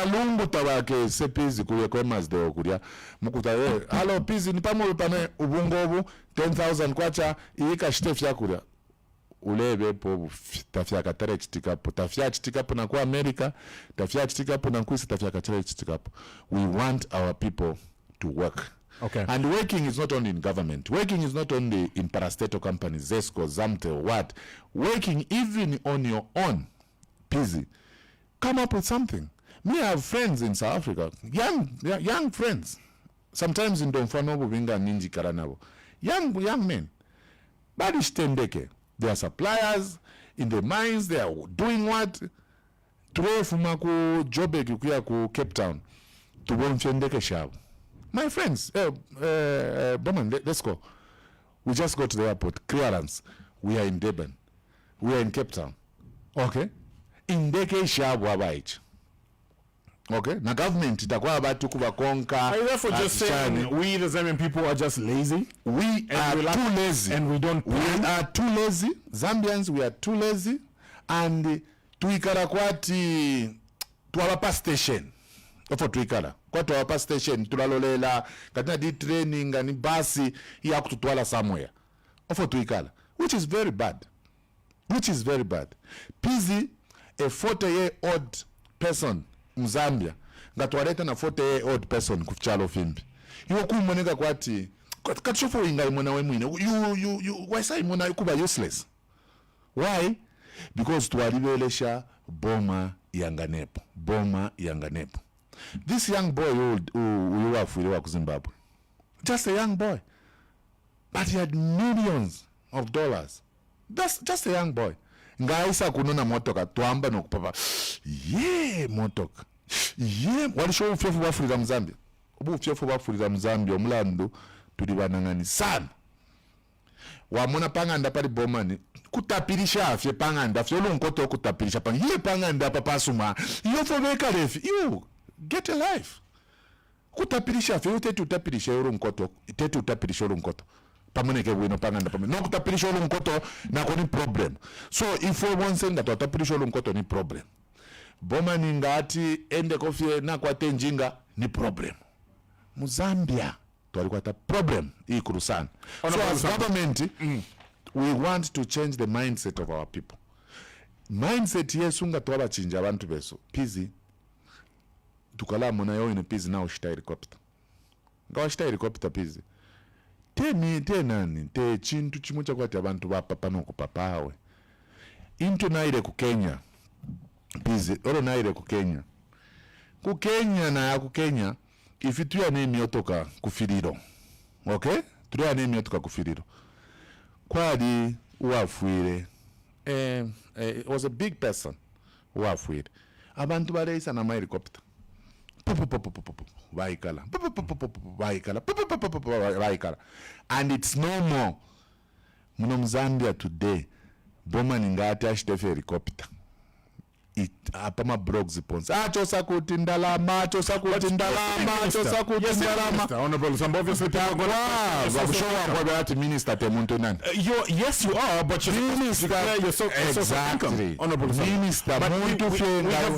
Lungu tabake se Pzee kuye kwemas de okuria. Mukuta alo Pzee ni pamoja pane ubungobu 10,000 kwacha iika shtefya kuria. Ulebe po tafya katare chitikapo. Tafya chitikapo na kwa America, tafya chitikapo na kuisi tafya katare chitikapo. We want our people to work. Okay. And working is not only in government. Working is not only in parastatal companies, ZESCO, ZAMTE, what. Working even on your own, Pzee. Come up with something. Me, I have friends in South Africa, young friends. Sometimes in Domfano, Bubinga, Ninji Karanabo. Young men. Badishtendeke. They are suppliers in the mines. They are doing what? Tuwe fumaku jobe kukuya ku Cape Town. Tuwe mfendeke shabu. My friends, Bowman, let's go. We just got to the airport. Clearance. We are in Durban. We are in Cape Town. Okay? Indeke shabu abaich. Okay? Na government itakuwa abatu kubakonka. Are you therefore just saying we the Zambian people are just lazy? We are too lazy. And we don't plan? We are too lazy. Zambians, we are too lazy. And tuikara kwati tuwapa station. Ofo tuikara. Kwa tuwapa station tulalolela katina di training and basi ya kututwala somewhere. Ofo tuikara. Which is very bad. Which is very bad. Pzee, a 40-year-old person in Zambia, ngatwaleta na 40-year-old person kuchalo fimbi. Iwo kumoneka kwati katshofo inga imona wemwine. You why say imona kuba useless? Why? Because twalibelesha boma yanganepo. Boma yanganepo. This young boy who wafuriwa ku Zimbabwe, just a young boy, but he had millions of dollars. That's just a young boy. Ngaisa kunona motoka twamba nokupapa. Yeah, motoka. Yeah, walisho ufyefu wafurira mu Zambia. Ubu ufyefu wafurira mu Zambia omulando tulibanangani sana. Wamona panganda pali bomani kutapirisha afye panganda afye olunkoto kutapirisha panganda hiye panganda papasuma yofobeka lefi you get a life kutapirisha afye uteti utapirisha olunkoto iteti utapirisha olunkoto pamoneke bwino panganda pamene no kutapirisha olunkoto nako ni problem. So if we want senga tutapirisha olunkoto ni problem. Bomani ngati ende kofie na kwa tenjinga ni problem. Mu Zambia twalikwata problem ikulu sana. So as government we want to change the mindset of our people. Mindset yesu nga twabachinja abantu beso Pzee tukala mona yo ine Pzee na ushita helicopter nga ushita helicopter Pzee te chintu chimwe chakwati abantu bapapa noko papawe into naire ku Kenya Pzee oro naire ku Kenya na ku Kenya if tuya nemi yotoka kufiriro, okay, tuya nemi yotoka kufiriro kwali uwafwire it was a big person uwafwire abantu bareisa na helicopter vaikala and it's no more muno mu Zambia today boma ningati ashitefe helicopter apama blogs pons chosa kuti ndalama Honourable Lusambo, obviously minister temuntu nani yes you are, but you declare your exactly Honourable Lusambo. Minister muntu fenga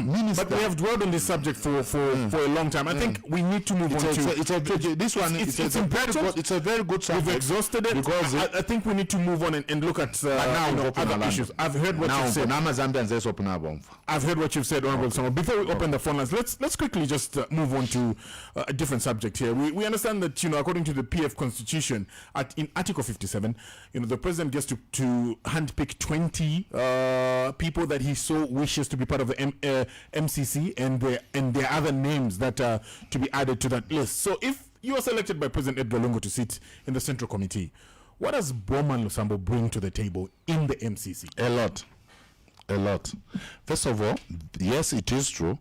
minister, but we have dwelled on this subject for a long time. I think we need to move on to this one. It's important. It's a very good subject. We've exhausted it because I think we need to move on and look at other issues. I've heard what you've said. Zambians open up. I've heard what you've said, Honourable Lusambo. Before we open the phone lines, let's quickly just move on to a different subject here. We understand that according to the PF Constitution, in Article 57, the president gets to handpick 20 people that he so wishes to be part of the MCC, and there are other names that are to be added to that list. So if you are selected by President Edgar Lungu to sit in the Central Committee, what does Bowman Lusambo bring to the table in the MCC? A lot. First of all, yes, it is true.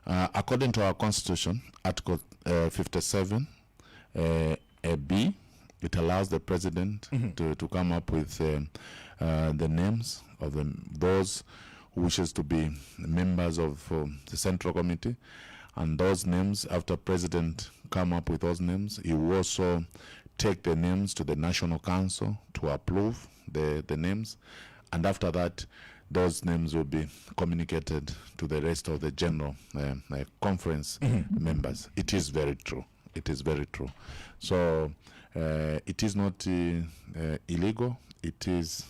According to our constitution, Article 57 B, it allows the president to come up with the names of those who wishes to be members of the Central Committee, and those names, after president come up with those names, he will also take the names to the National Council to approve the names, and after that those names will be communicated to the rest of the general conference members. It is very true. So it is not illegal. It is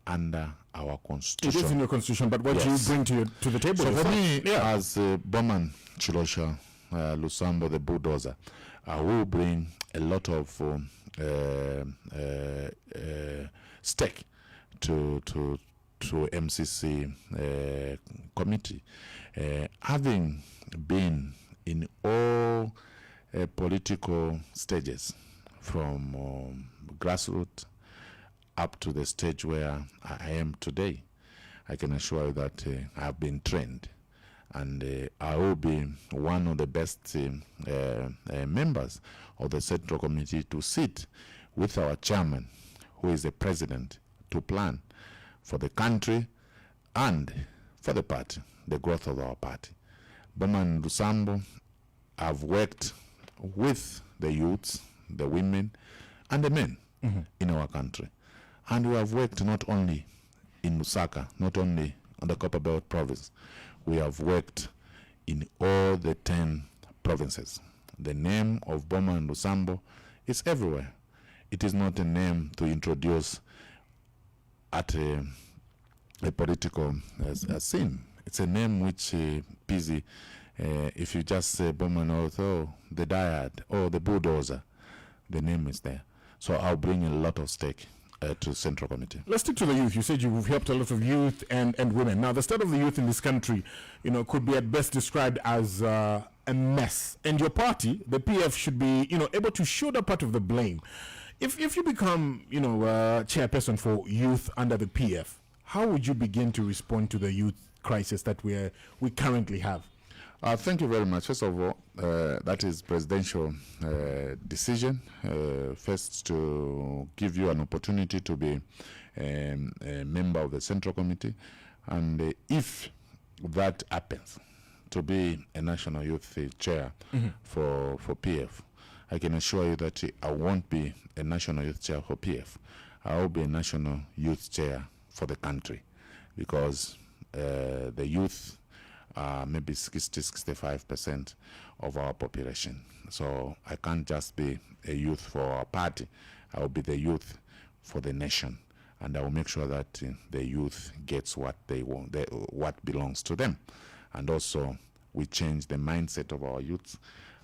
under our constitution. It is in your constitution, but what do you bring to the table? So for me, as Bowman Chilosha Lusambo, the bulldozer, I will bring a lot of stake to MCC committee, having been in all political stages, from grassroots up to the stage where I am today. I can assure you that I have been trained, and I will be one of the best members of the Central Committee to sit with our chairman, who is the president, to plan for the country and for the party, the growth of our party. Bowman Lusambo, I've worked with the youths, the women, and the men in our country. And we have worked not only in Lusaka, not only on the Copperbelt province, we have worked in all the 10 provinces. The name of Bowman Lusambo is everywhere. It is not a name to introduce at a political scene. It's a name which Pzee, if you just say Bowman, the Dyad, or the bulldozer, the name is there. So I'll bring a lot of stake. to Central Committee. Let's stick to the youth. You said you've helped a lot of youth and women. Now, the state of the youth in this country, could be at best described as a mess. And your party, the PF, should be, able to shoulder part of the blame. If you become, chairperson for youth under the PF, how would you begin to respond to the youth crisis that we currently have? Thank you very much. First of all, that is presidential decision. First, to give you an opportunity to be a member of the Central Committee, and if that happens, to be a national youth chair for PF, I can assure you that I won't be a national youth chair for PF. I will be a national youth chair for the country, because the youth maybe 60-65% of our population. So I can't just be a youth for our party. I will be the youth for the nation, and I will make sure that the youth gets what they want, what belongs to them. And also, we change the mindset of our youths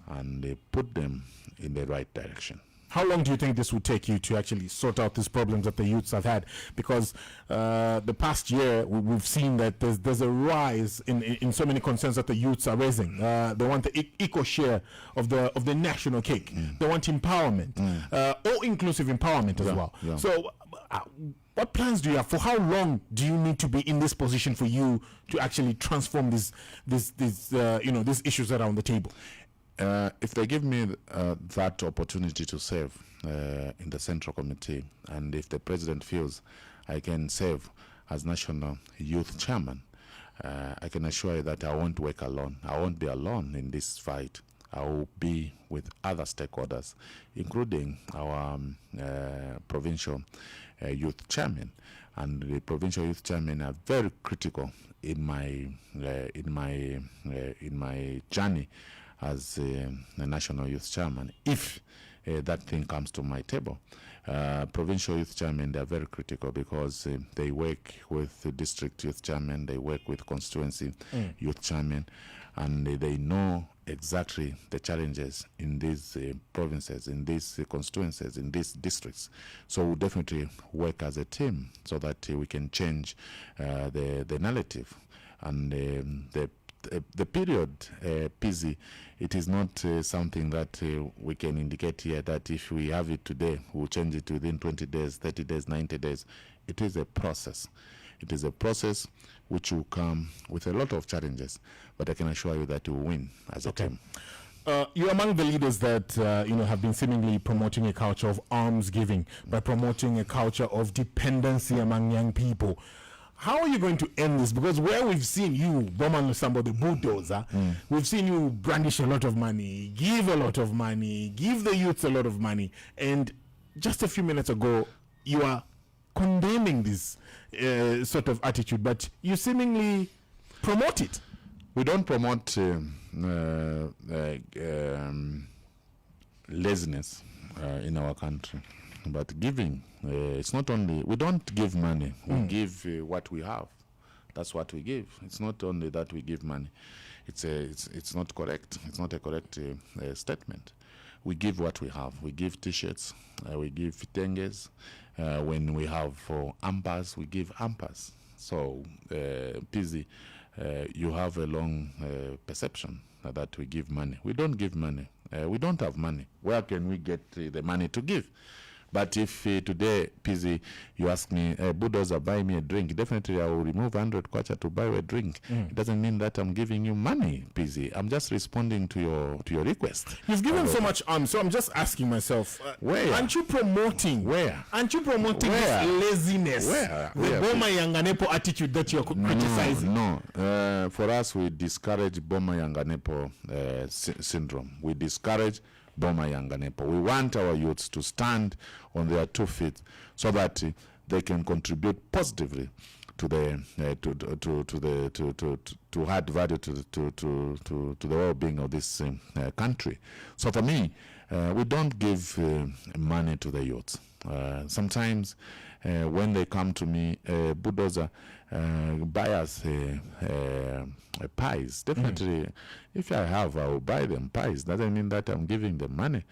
and put them in the right direction. How long do you think this would take you to actually sort out these problems that the youths have had? Because the past year, we've seen that there's a rise in so many concerns that the youths are raising. They want the equal share of the national cake. They want empowerment, all-inclusive empowerment as well. Yeah. So what plans do you have? For how long do you need to be in this position for you to actually transform these issues that are on the table? If they give me that opportunity to serve in the Central Committee, and if the President feels I can serve as National Youth Chairman, I can assure you that I won't work alone. I won't be alone in this fight. I will be with other stakeholders, including our provincial youth chairman. And the provincial youth chairmen are very critical in my journey as a national youth chairman, if that thing comes to my table. Provincial youth chairmen, they are very critical, because they work with the district youth chairman, they work with constituency youth chairman, and they know exactly the challenges in these provinces, in these constituencies, in these districts. So we'll definitely work as a team so that we can change the narrative. And the period, Pzee, it is not something that we can indicate here that if we have it today, we'll change it within 20 days, 30 days, 90 days. It is a process. It is a process which will come with a lot of challenges, but I can assure you that we'll win as a team. You're among the leaders that have been seemingly promoting a culture of alms giving by promoting a culture of dependency among young people. How are you going to end this? Because where we've seen you, Bowman Lusambo, the bulldozer, we've seen you brandish a lot of money, give a lot of money, give the youths a lot of money, and just a few minutes ago, you are condemning this sort of attitude, but you seemingly promote it. We don't promote laziness in our country. But giving, it's not only, we don't give money, we give what we have. That's what we give. It's not only that we give money. It's not correct. It's not a correct statement. We give what we have. We give T-shirts, we give tenges. When we have for ampas, we give ampas. So, Pzee, you have a long perception that we give money. We don't give money. We don't have money. Where can we get the money to give? But if today, Pzee, you ask me, bulldozer, buy me a drink, definitely I will remove 100 kwacha to buy a drink. It doesn't mean that I'm giving you money, Pzee. I'm just responding to your request. You've given so much so I'm just asking myself, where? Aren't you promoting? Where? Aren't you promoting Where? this laziness? Where? The Boma Yanganepo attitude that you're criticizing? No. For us, we discourage Boma Yanganepo syndrome. We discourage Boma Yanganepo. We want our youths to stand on their 2 feet so that they can contribute positively to the to add value to the well-being of this country. So for me, we don't give money to the youths. Sometimes when they come to me, bulldozer, buy us pies. Definitely, if I have, I will buy them pies. Doesn't mean that I'm giving them money.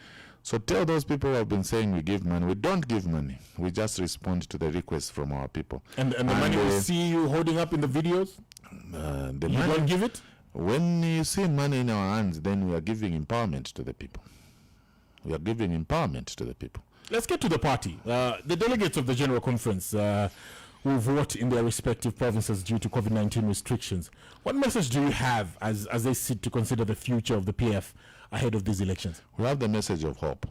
So tell those people who have been saying we give money. We don't give money. We just respond to the requests from our people. And the money we see you holding up in the videos, the you money, don't give it? when you see money in our hands, then we are giving empowerment to the people. We are giving empowerment to the people. Let's get to the party. The delegates of the General Conference who vote in their respective provinces due to COVID-19 restrictions. What message do you have as they sit to consider the future of the PF ahead of these elections? We have the message of hope.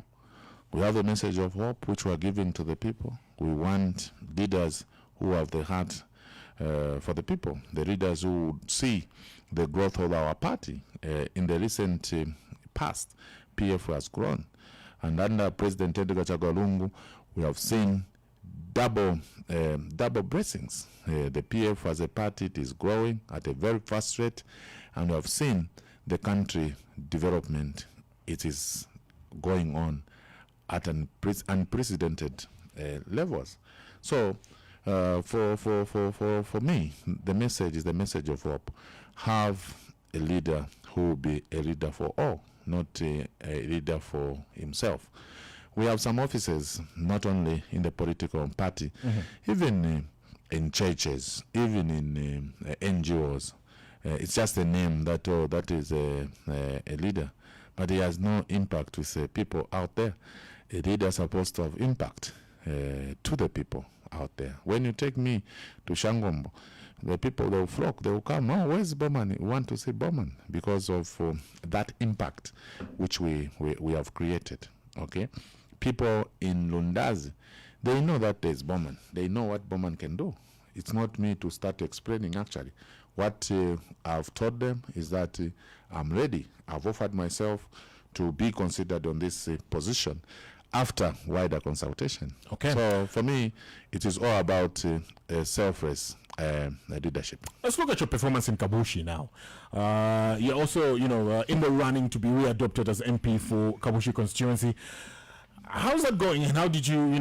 We have the message of hope which we are giving to the people. We want leaders who have the heart for the people, the leaders who would see the growth of our party. In the recent past, PF has grown. And under President Edgar Chagwa Lungu, we have seen double blessings. The PF as a party, it is growing at a very fast rate, and we have seen the country development. It is going on at unprecedented levels. So for me, the message is the message of hope. Have a leader who will be a leader for all, not a leader for himself. We have some offices, not only in the political party, even in churches, even in NGOs. It's just a name that is a leader, but he has no impact with people out there. A leader is supposed to have impact to the people out there. When you take me to Shangombo, the people, they will flock, they will come. Oh, where's Bowman? We want to see Bowman because of that impact which we have created. Okay, people in Lundazi, they know that there's Bowman. They know what Bowman can do. It's not me to start explaining. Actually, what I've told them is that I'm ready. I've offered myself to be considered on this position after wider consultation. Okay. So for me, it is all about selfless leadership. Let's look at your performance in Kabushi now. You're also, in the running to be readopted as MP for Kabushi constituency. How's that going, and how did you,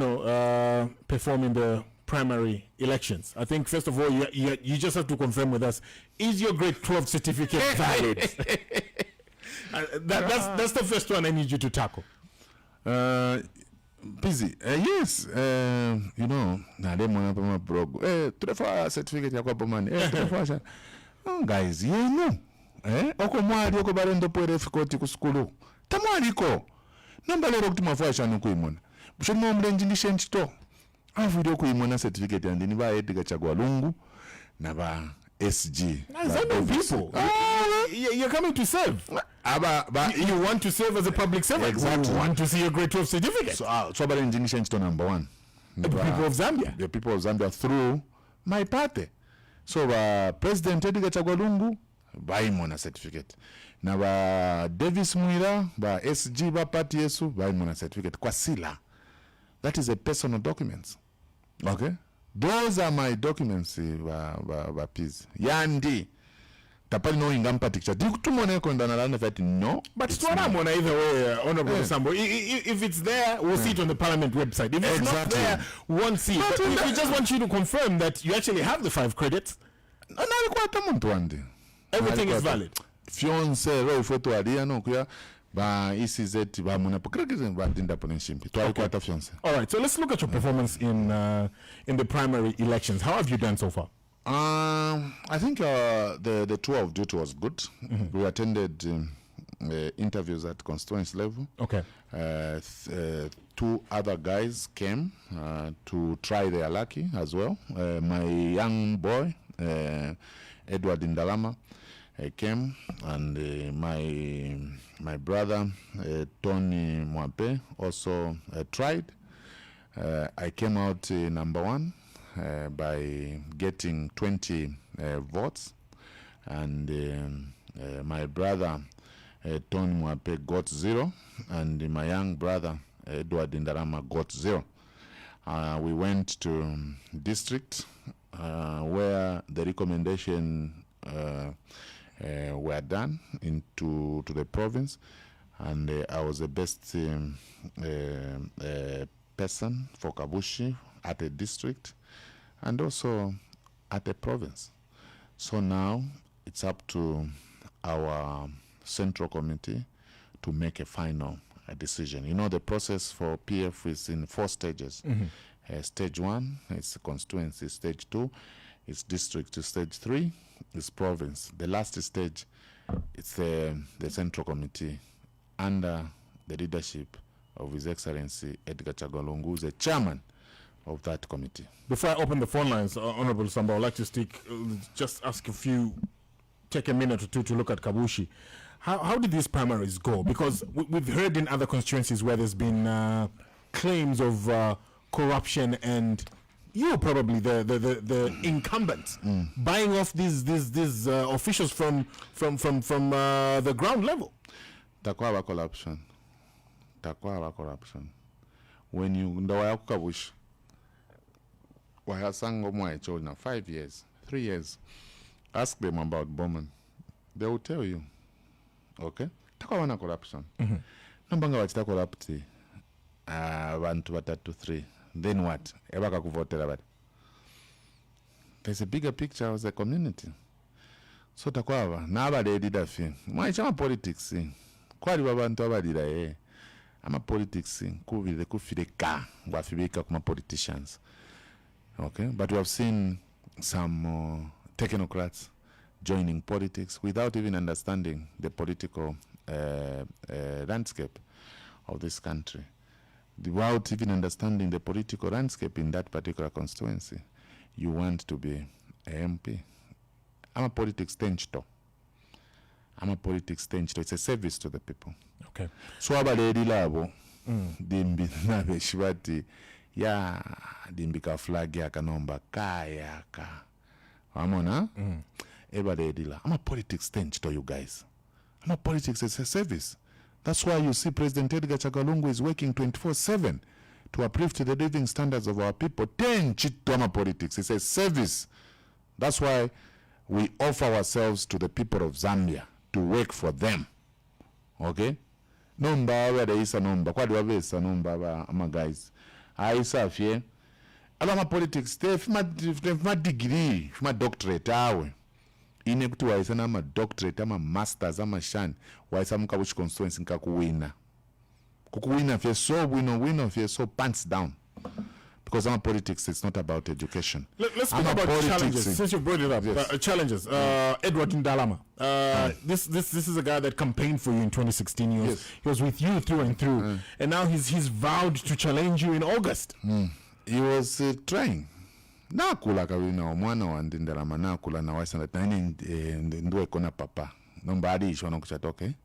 perform in the primary elections? I think first of all, you just have to confirm with us: is your grade 12 certificate valid? That's the first one I need you to tackle. Pzee, yes, na demo na pama blog. Turefa certificate ya kwa Bowman. Turefa guys, oko mwali oko barendo pwere fikoti ku skulu. Tamwaliko. Namba lero kutumafasha nukuimona. Bushimo mlenjingishe nchito. Avudio kuimona certificate ya ndini ba Edgar Chagwa Lungu na ba SG. Zambian people. You're coming to serve. You want to serve as a public servant. Exactly. You want to see a grade 12 certificate. So about engineering number one. The people of Zambia. The people of Zambia through my party. So President Edgar Chagwa Lungu baimona certificate. Na ba Davis Muira ba SG ba party yesu baimona certificate kwa sila. That is a personal document. Okay? Those are my documents ba Pzee. Yandi. Tapali no ingampa picture. Dikutumone konda na lana fati no. But it's what I'm on either way, Honourable Lusambo. If it's there, we'll see it on the Parliament website. If it's not there, we won't see it. But we just want you to confirm that you actually have the 5 credits. Everything is valid. Fiance, roy photo adia no kuya ba ECZ ba muna pokrekeze ba dinda ponenshimpi. Twali fiance. All right, so let's look at your performance in the primary elections. How have you done so far? I think the tour of duty was good. We attended interviews at constituency level. Okay. 2 other guys came to try their lucky as well. My young boy, Edward Indalama, came, and my brother, Tony Mwape, also tried. I came out number 1. By getting 20 votes, and my brother Tony Mwape got 0, and my young brother Edward Indarama got 0. We went to district where the recommendation were done into the province, and I was the best person for Kabushi at a district and also at a province. So now it's up to our central committee to make a final a decision. You know, the process for PF is in 4 stages. Stage 1 is constituency. Stage 2 is district. Stage 3 is province. The last stage, it's the Central Committee under the leadership of His Excellency Edgar Chagwa Lungu, who is the chairman of that committee. Before I open the phone lines, Honourable Lusambo, I'd like to just ask take a minute or two to look at Kabushi. How did these primaries go? Because we've heard in other constituencies where there's been claims of corruption, and you're probably the incumbents buying off these officials from the ground level. Takwa corruption. When you ndawa Kabushi, wahasango mwa na 5 years, 3 years. Ask them about Bowman. They will tell you. Okay? Takwa corruption. Nambanga wachita corrupti. Bantu batatu 3. Then what? Ebaka kuvotera bati. There's a bigger picture of the community. So takwa naba de didafi. Mwa politics. Kwali babantu abadira ama politics kufile ka wafibika kuma politicians. Okay? But we have seen some technocrats joining politics without even understanding the political landscape of this country. Without even understanding the political landscape in that particular constituency, you want to be an MP. I'm a politics tenchto. It's a service to the people. Okay. So abaledi labo dimbi nabe shibati ya dimbika flag ya kanomba kaya ka. Amona? Abaledi la. I'm a politics tenchto, you guys. I'm a politics, it's a service. That's why you see President Edgar Chagwa Lungu is working 24/7 to uplift the living standards of our people. Politics, it's a service. That's why we offer ourselves to the people of Zambia to work for them. Okay? Nomba where is a number. Kwa diwa vesa nomba ama guys. Aisa fie. Alama politics, ma degree, ma doctorate awe. Ine kutu waisa na ma doctorate, ama masters, ama shan. Waisa muka which constituency nka kuwina. Kukuwina fie so wino fie so pants down. Because our politics, it's not about education. Let's speak about challenges. Since you brought it up, yes. Challenges. Edward Ndalama. This is a guy that campaigned for you in 2016. He was with you through and through, and now he's vowed to challenge you in August. He was trying. Nakula kawina omwana wa Ndalama nakula na waisa na nduwe kona papa. Nobody is one kuchatoke.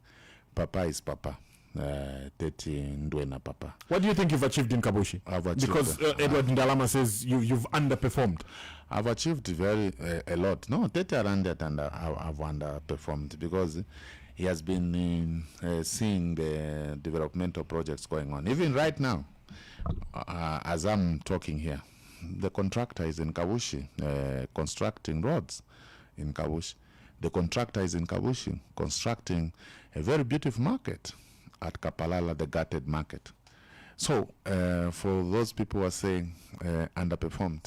Papa is papa. Papa. What do you think you've achieved in Kabushi? Because Edward Ndalama says you've underperformed. I've achieved a lot. No, Tete around that and I've underperformed because he has been seeing the developmental projects going on. Even right now, as I'm talking here, the contractor is in Kabushi constructing roads in Kabushi. The contractor is in Kabushi constructing a very beautiful market at Kapalala, the gutted market. So, for those people who are saying underperformed,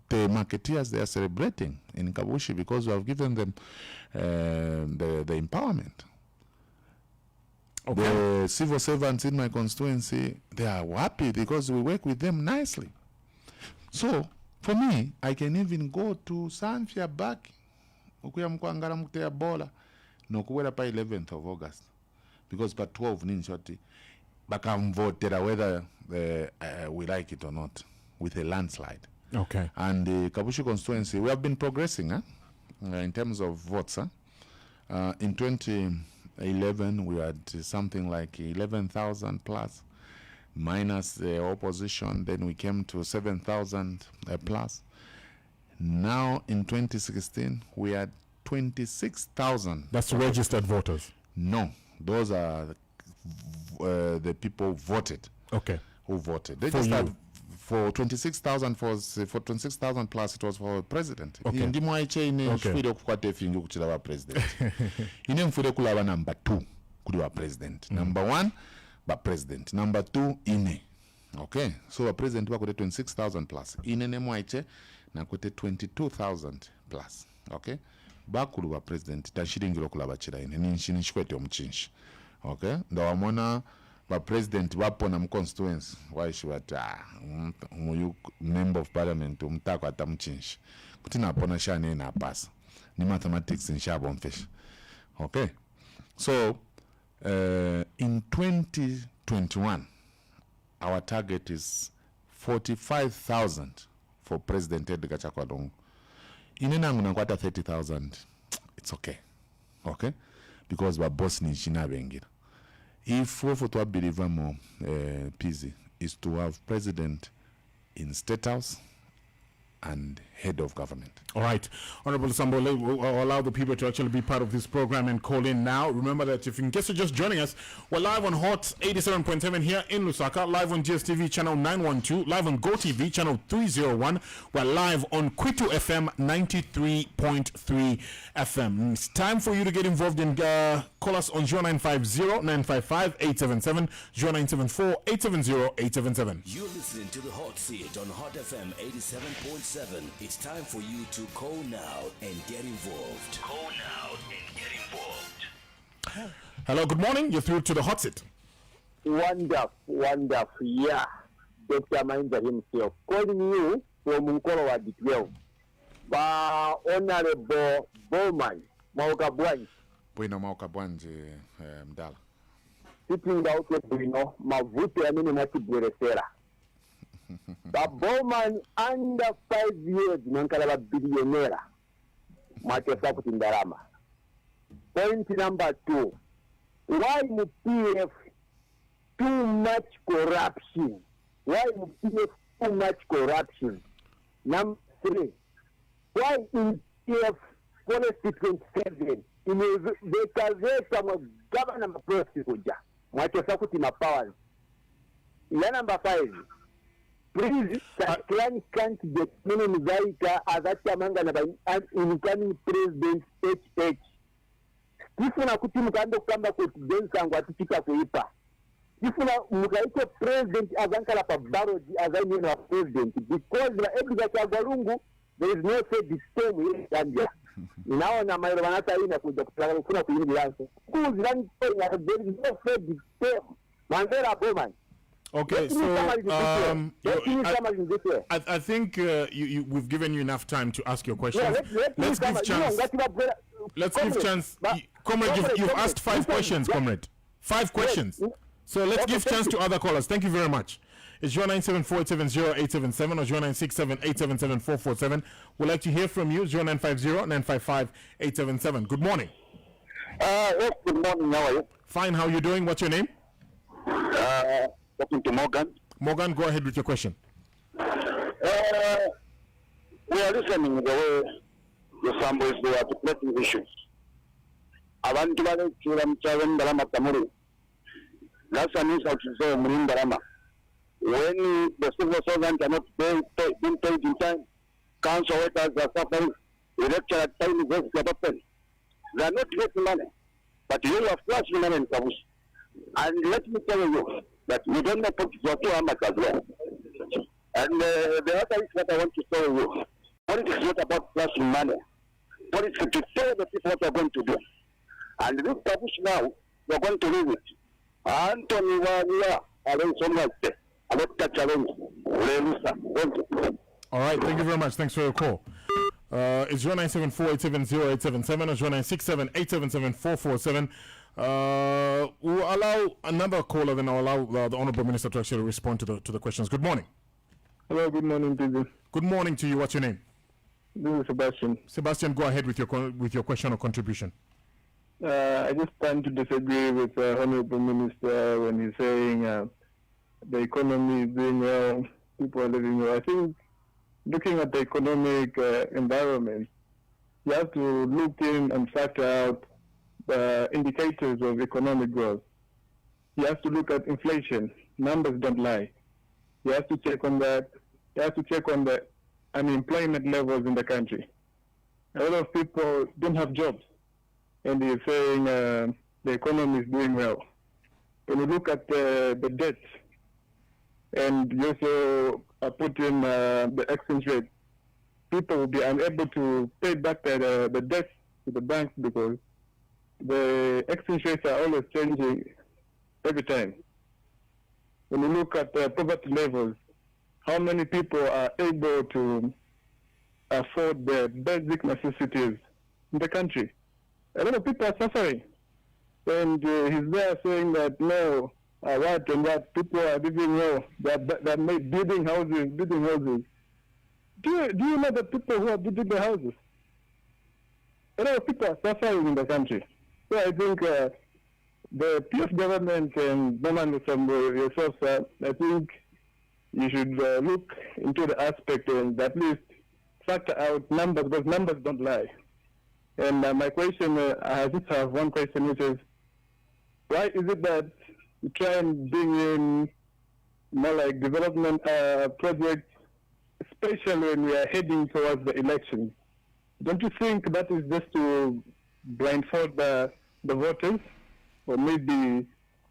the marketeers, they are celebrating in Kabushi because we have given them the empowerment. Okay. The civil servants in my constituency, they are happy because we work with them nicely. So, for me, I can even go to Sanfia back, ukuya mkwangala mkutea bola, no kuwela pa 11th of August. Because by 12 ninshoti bakam voted whether we like it or not with a landslide. Okay. And the Kabushi constituency, we have been progressing in terms of votes. In 2011, we had something like 11,000 plus, minus the opposition. Then we came to 7,000 plus. Now in 2016, we had 26,000. That's registered voters? No. Those are the people who voted. Okay. Who voted. They just had for 26,000 for 26,000 plus it was for president. Okay. Ndimo aiche ine mfire kukwate fingi kuchira wa president. Ine mfire kula wa number 2 kuli wa president. Number 1 ba president. Number 2 ine. Okay. So wa president wa kute 26,000 plus. Ine nemo aiche na kute 22,000 plus. Okay. Bakulu wa president tashiringiro kula bachira ine ni nchikwete omuchinshi. Okay, ndo wamona but president wapona mu constituency waisho ati uyu member of parliament umtako atamuchinshi kuti napona shane na pasa ni mathematics nshabo mfisha. Okay, so in 2021 our target is 45,000 for President Edgar Chagwa Lungu. Inenangu nakwata 30,000. It's okay. Okay? Because we're boss ni china bengira. If we to believe more Pzee is to have president in State House and head of government. All right. Honourable Lusambo, we'll allow the people to actually be part of this program and call in now. Remember that if in case you're just joining us, we're live on Hot 87.7 here in Lusaka, live on GSTV channel 912, live on GoTV channel 301. We're live on Kwitu FM 93.3 FM. It's time for you to get involved and call us on 0950-955-877, 0974-870-877. You're listening to the Hot Seat on Hot FM 87.7. It's time for you to call now and get involved. Call now and get involved. Hello, good morning. You're through to the Hot Seat. Wonderful, wonderful. Yeah. Dr. Mainza himself. Calling you from Mukolo wa 12. Ba Honourable Bowman Lusambo. Bwino mauka bwanje mdala. Sitting out with Bwino, mavuto ya mini matibweresera. Ba Bowman under 5 years nankala ba billionaire. Mwakesa kutindarama. Point number 2. Why mu PF too much corruption? Why mu PF too much corruption? Number 3. Why in PF policy 27 imewekazesha magavana maprosi kuja mwakesa kutima powers? Ya number 5. Please, Kaklani can't get many Mzaika as a chamanga na incoming president HH. Kifuna kuti mukando kamba kudensa angwa tichika kuipa. Kifuna mukaito president azankala pa barodi azayini wa president. Because la Edgar Chagwa Lungu, there is no say the same in Zambia. Naona mairo wanata ina kujokutala kuna kuyini bilanso. Kuzilani there is no say the same. Mandela Bowman. Okay, so I think we've given you enough time to ask your questions. Yeah, let's give chance. Let's give chance. Comrade, you've asked 5 questions, comrade. 5 questions. So let's give chance to other callers. Thank you very much. It's 0974-870-877 or 0967-877-447. We'd like to hear from you. 0950-955-877. Good morning. Yes, good morning. How are you? Fine. How are you doing? What's your name? Talking to Morgan. Morgan, go ahead with your question. We are listening the way Lusambo is articulating issues. Abantu bale chura mchawe ndalama tamuru. That's an insult to say ndalama. When the civil servants are not being paid in time, council workers are suffering, election at time is open. They are not getting money, but you have flashing money in Kabushi. And let me tell you that we don't know politics too much as well. And the other is what I want to tell you. Politics is not about flashing money. Politics is to tell the people what they're going to do. And this Kabushi now, we're going to leave it. Anthony Wania, Edgar Chagwa Lungu. All right, thank you very much. Thanks for your call. It's 0974-870-877 or 0967-877-447. We'll allow another caller, then I'll allow the Honourable Minister to actually respond to the questions. Good morning. Hello, good morning, Pzee. Good morning to you. What's your name? This is Sebastian. Sebastian, go ahead with your question or contribution. I just tend to disagree with Honourable Minister when he's saying the economy is doing well, people are living well. I think looking at the economic environment, you have to look in and factor out the indicators of economic growth. You have to look at inflation. Numbers don't lie. You have to check on that. You have to check on the unemployment levels in the country. A lot of people don't have jobs, and they're saying the economy is doing well. When you look at the debt, and you also put in the exchange rate, people will be unable to pay back the debt to the banks because the exchange rates are always changing every time. when you look at poverty levels, how many people are able to afford the basic necessities in the country? A lot of people are suffering. And he's there saying that, no, what and what, people are living well, they're building houses. Do you know the people who are building the houses? A lot of people are suffering in the country. So I think the PF government and Bowman Lusambo yourself, I think you should look into the aspect and at least factor out numbers, because numbers don't lie. And my question, I just have one question, which is, why is it that you try and bring in more like development projects, especially when we are heading towards the elections? Don't you think that is just to blindfold the voters, or maybe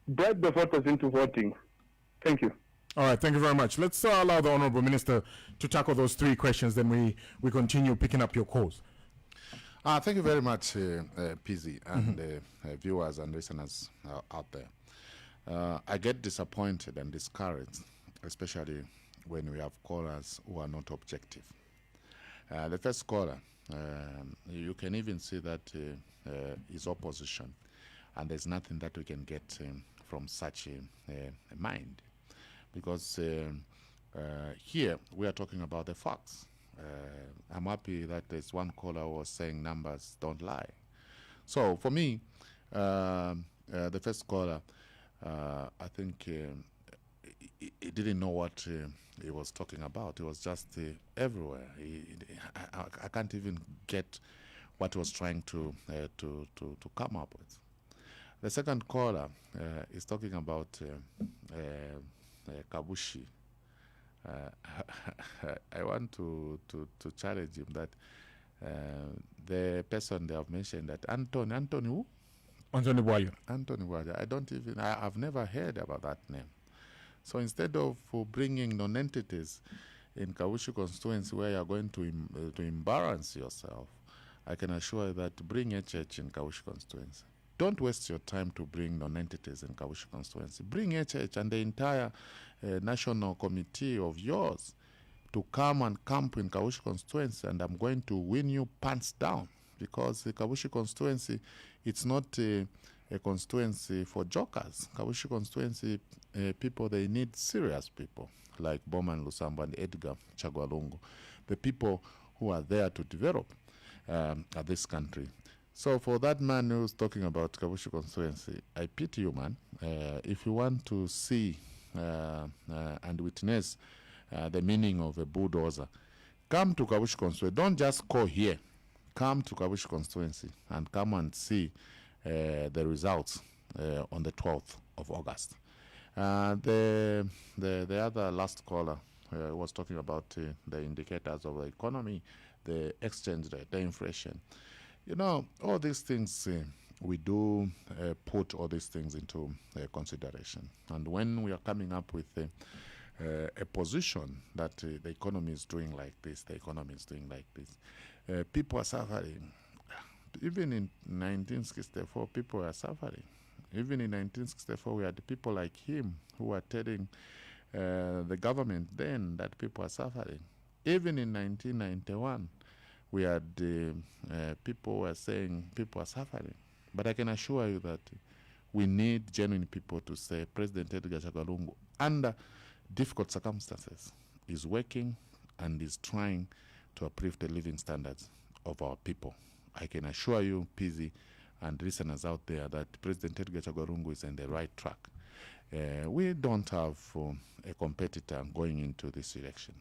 bribe the voters into voting? Thank you. All right, thank you very much. Let's allow the Honourable Minister to tackle those three questions, then we continue picking up your calls. Thank you very much, Pzee, and viewers and listeners out there. I get disappointed and discouraged, especially when we have callers who are not objective. The first caller, you can even see that is opposition, and there's nothing that we can get from such a mind, because here we are talking about the facts. I'm happy that there's one caller who was saying numbers don't lie. So for me, the first caller, I think he didn't know what he was talking about. It was just everywhere. I can't even get what he was trying to come up with. The second caller is talking about Kabushi. I want to challenge him that the person they have mentioned, that Anthony who? Anthony Boyo. Anthony Boyo. I've never heard about that name. So instead of bringing non-entities in Kabushi constituency where you're going to embarrass yourself, I can assure you that bring HH in Kabushi constituency. Don't waste your time to bring non-entities in Kabushi constituency. Bring HH and the entire national committee of yours to come and camp in Kabushi constituency, and I'm going to win you pants down, because the Kabushi constituency, it's not a constituency for jokers. Kabushi constituency people, they need serious people like Bowman Lusambo and Edgar Chagwa Lungu, the people who are there to develop this country. So for that man who's talking about Kabushi constituency, I pity you, man. If you want to see and witness the meaning of a bulldozer, come to Kabushi constituency. Don't just call here. Come to Kabushi constituency and come and see the results on the 12th of August. The other last caller was talking about the indicators of the economy, the exchange rate, the inflation. You know, all these things, we do put all these things into consideration. And when we are coming up with a position that the economy is doing like this, the economy is doing like this, people are suffering. Even in 1964, people were suffering. Even in 1964, we had people like him who were telling the government then that people are suffering. Even in 1991, we had people were saying people are suffering. But I can assure you that we need genuine people to say President Edgar Chagwa Lungu, under difficult circumstances, is working and is trying to improve the living standards of our people. I can assure you, Pzee, and listeners out there, that President Edgar Chagwa Lungu is on the right track. We don't have a competitor going into this election.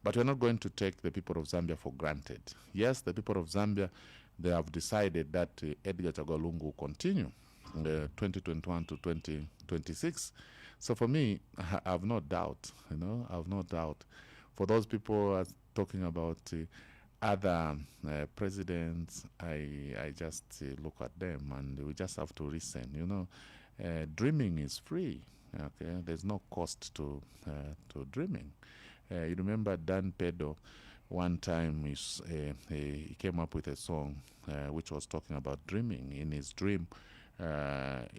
But we're not going to take the people of Zambia for granted. Yes, the people of Zambia, they have decided that Edgar Chagwa Lungu will continue 2021 to 2026. So for me, I have no doubt, I have no doubt. For those people who are talking about other presidents, I just look at them and we just have to listen, dreaming is free, okay? There's no cost to dreaming. You remember Dan Pedo, one time he came up with a song which was talking about dreaming. In his dream,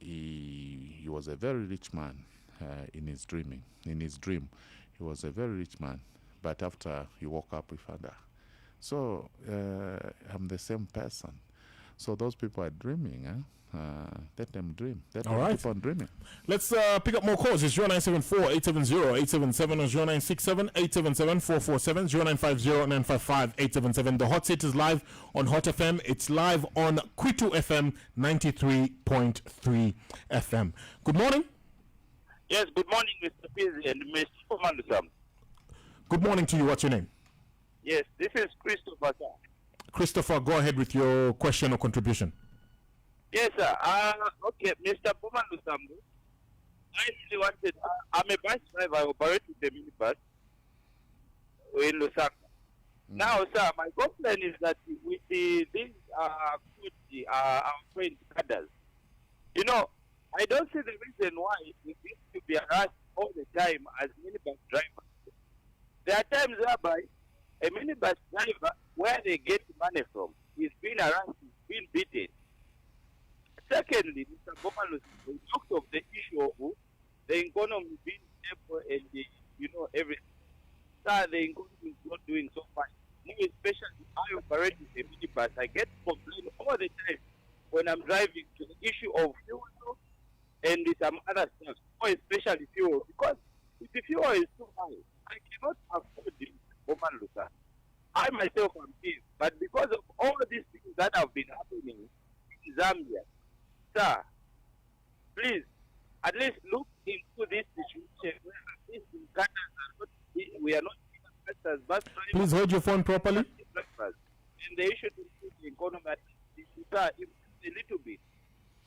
he was a very rich man, in his dreaming. In his dream, he was a very rich man, but after he woke up, he found out. So I'm the same person. So those people are dreaming. Let them dream. Let them keep on dreaming. Let's pick up more calls. It's 0974-870-877 or 0967-877-447, 0950-955-877. The hot seat is live on Hot FM. It's live on Kwitu FM 93.3 FM. Good morning. Yes, good morning, Mr. Pzee and Mr. Bowman Lusambo. Good morning to you. What's your name? Yes, this is Christopher. Christopher, go ahead with your question or contribution. Yes, sir. Okay, Mr. Bowman Lusambo. I really wanted. I'm a bus driver. I operate with the minibus in Lusaka. Now, sir, my complaint is that with these our friends cadres, you know, I don't see the reason why it needs to be harassed all the time as minibus drivers. There are times whereby a minibus driver, where they get money from, is being harassed, is being beaten. Secondly, Mr. Bowman Lusambo, we talked of the issue of the economy being stable and everything. Sir, the economy is not doing so fine. More especially, I operate with a minibus. I get complaints all the time when I'm driving to the issue of fuel and some other stuff, more especially fuel, because if the fuel is too high, I cannot afford it. Bowman Lusambo. I myself am pissed, but because of all these things that have been happening in Zambia, sir, please, at least look into this situation where at least we are not bus drivers. Please hold your phone properly. And the issue to the economy, sir, a little bit.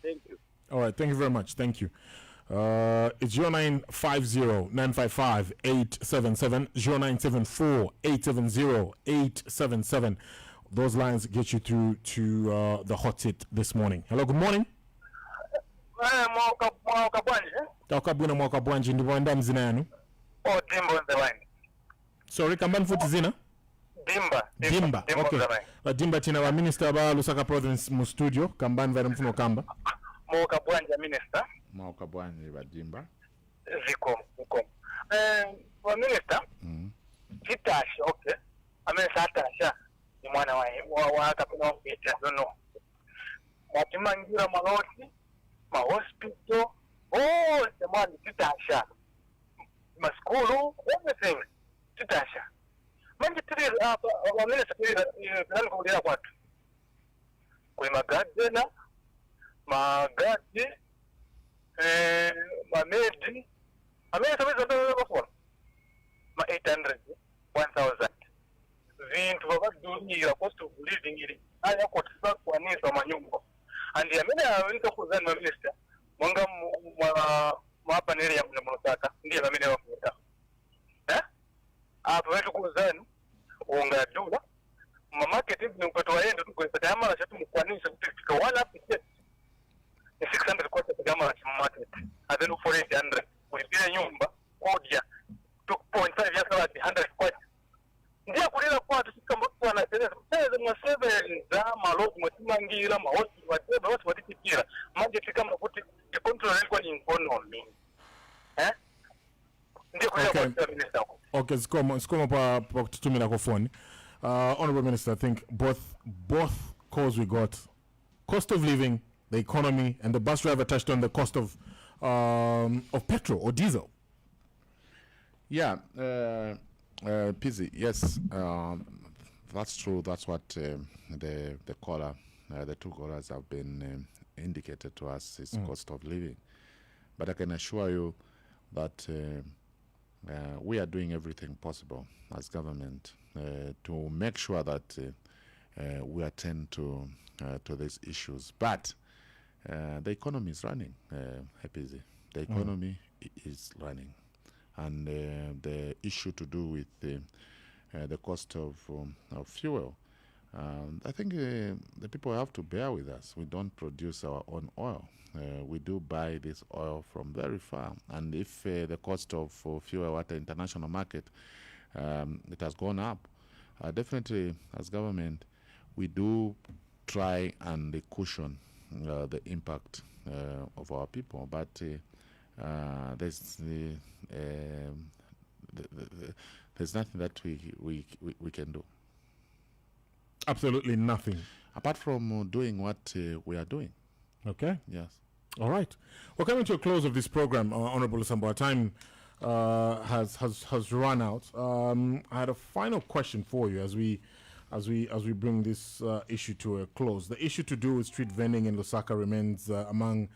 Thank you. All right, thank you very much. Thank you. It's 0950-955-877, 0974-870-877. Those lines get you through to the hot seat this morning. Hello, good morning. Takabuna mwaka bwanji ndi wanda mzina yanu. Oh, Dimba on the line. Sorry, kambani futi zina? Dimba. Okay. Dimba tina wa minister ba Lusaka province mu studio, kambani vare mfuno kamba. Mwaka bwanja minister. Mwaka bwanji ba Dimba. Zikom. Wa minister. Kitasha, okay. Satasha. Ni mwana wa kapina ofisa dono. Matimangira maloti, ma hospital, the man Titasha. Ma school, everything. Titasha. Manje tiri wa minister tiri kulia watu. Kwa magadi mamedi, amesabisa ndio ma 800, 1000. Vintu vavadunira cost of living ili aya kotisa kwanisa manyumba and yamene awinto kuzani ma minister mwanga mwa paneli ya Lusaka ndiye amene wafuta apo wetu kuzani unga dula ma market ni upeto waende tu kwa kama la chatu mkwanisa kutika wala picket ni 600 kwa kama la market adenu 400 kulipia nyumba kodia 2.5 ya sawa 100 kwa ndia kulila kwa tusikambuka na tena mwa 7 za alot mtimangira mahosi watu watikira manje kama kuti control ilikuwa ni economy ndio kulila kwa minister. Okay, skoma pa kututumira kwa phone. Honourable Minister, I think both calls we got, cost of living, the economy, and the bus driver touched on the cost of petrol or diesel. Yeah, Pzee, yes, that's true. That's what the caller, the two callers have been indicated to us is cost of living. But I can assure you that we are doing everything possible as government to make sure that we attend to these issues. But the economy is running, Pzee. The economy is running. And the issue to do with the cost of fuel, I think the people have to bear with us. We don't produce our own oil. We do buy this oil from very far. And if the cost of fuel at the international market, it has gone up, definitely as government, we do try and cushion the impact of our people. But there's there's nothing that we can do. Absolutely nothing. Apart from doing what we are doing. Okay. Yes. All right. We're coming to a close of this program, Honourable Lusambo. Our time has run out. I had a final question for you as we bring this issue to a close. The issue to do with street vending in Lusaka remains among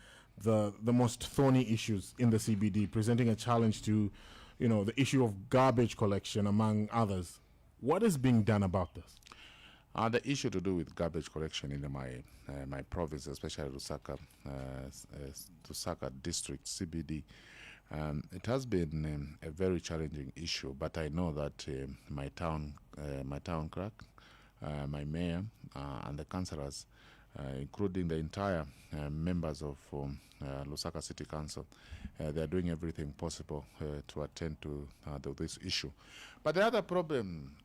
the most thorny issues in the CBD, presenting a challenge to, the issue of garbage collection, among others. What is being done about this? The issue to do with garbage collection in my province, especially Lusaka district, CBD, it has been a very challenging issue. But I know that my town clerk, my mayor, and the councillors, including the entire members of Lusaka City Council, they are doing everything possible to attend to this issue. But the other problem,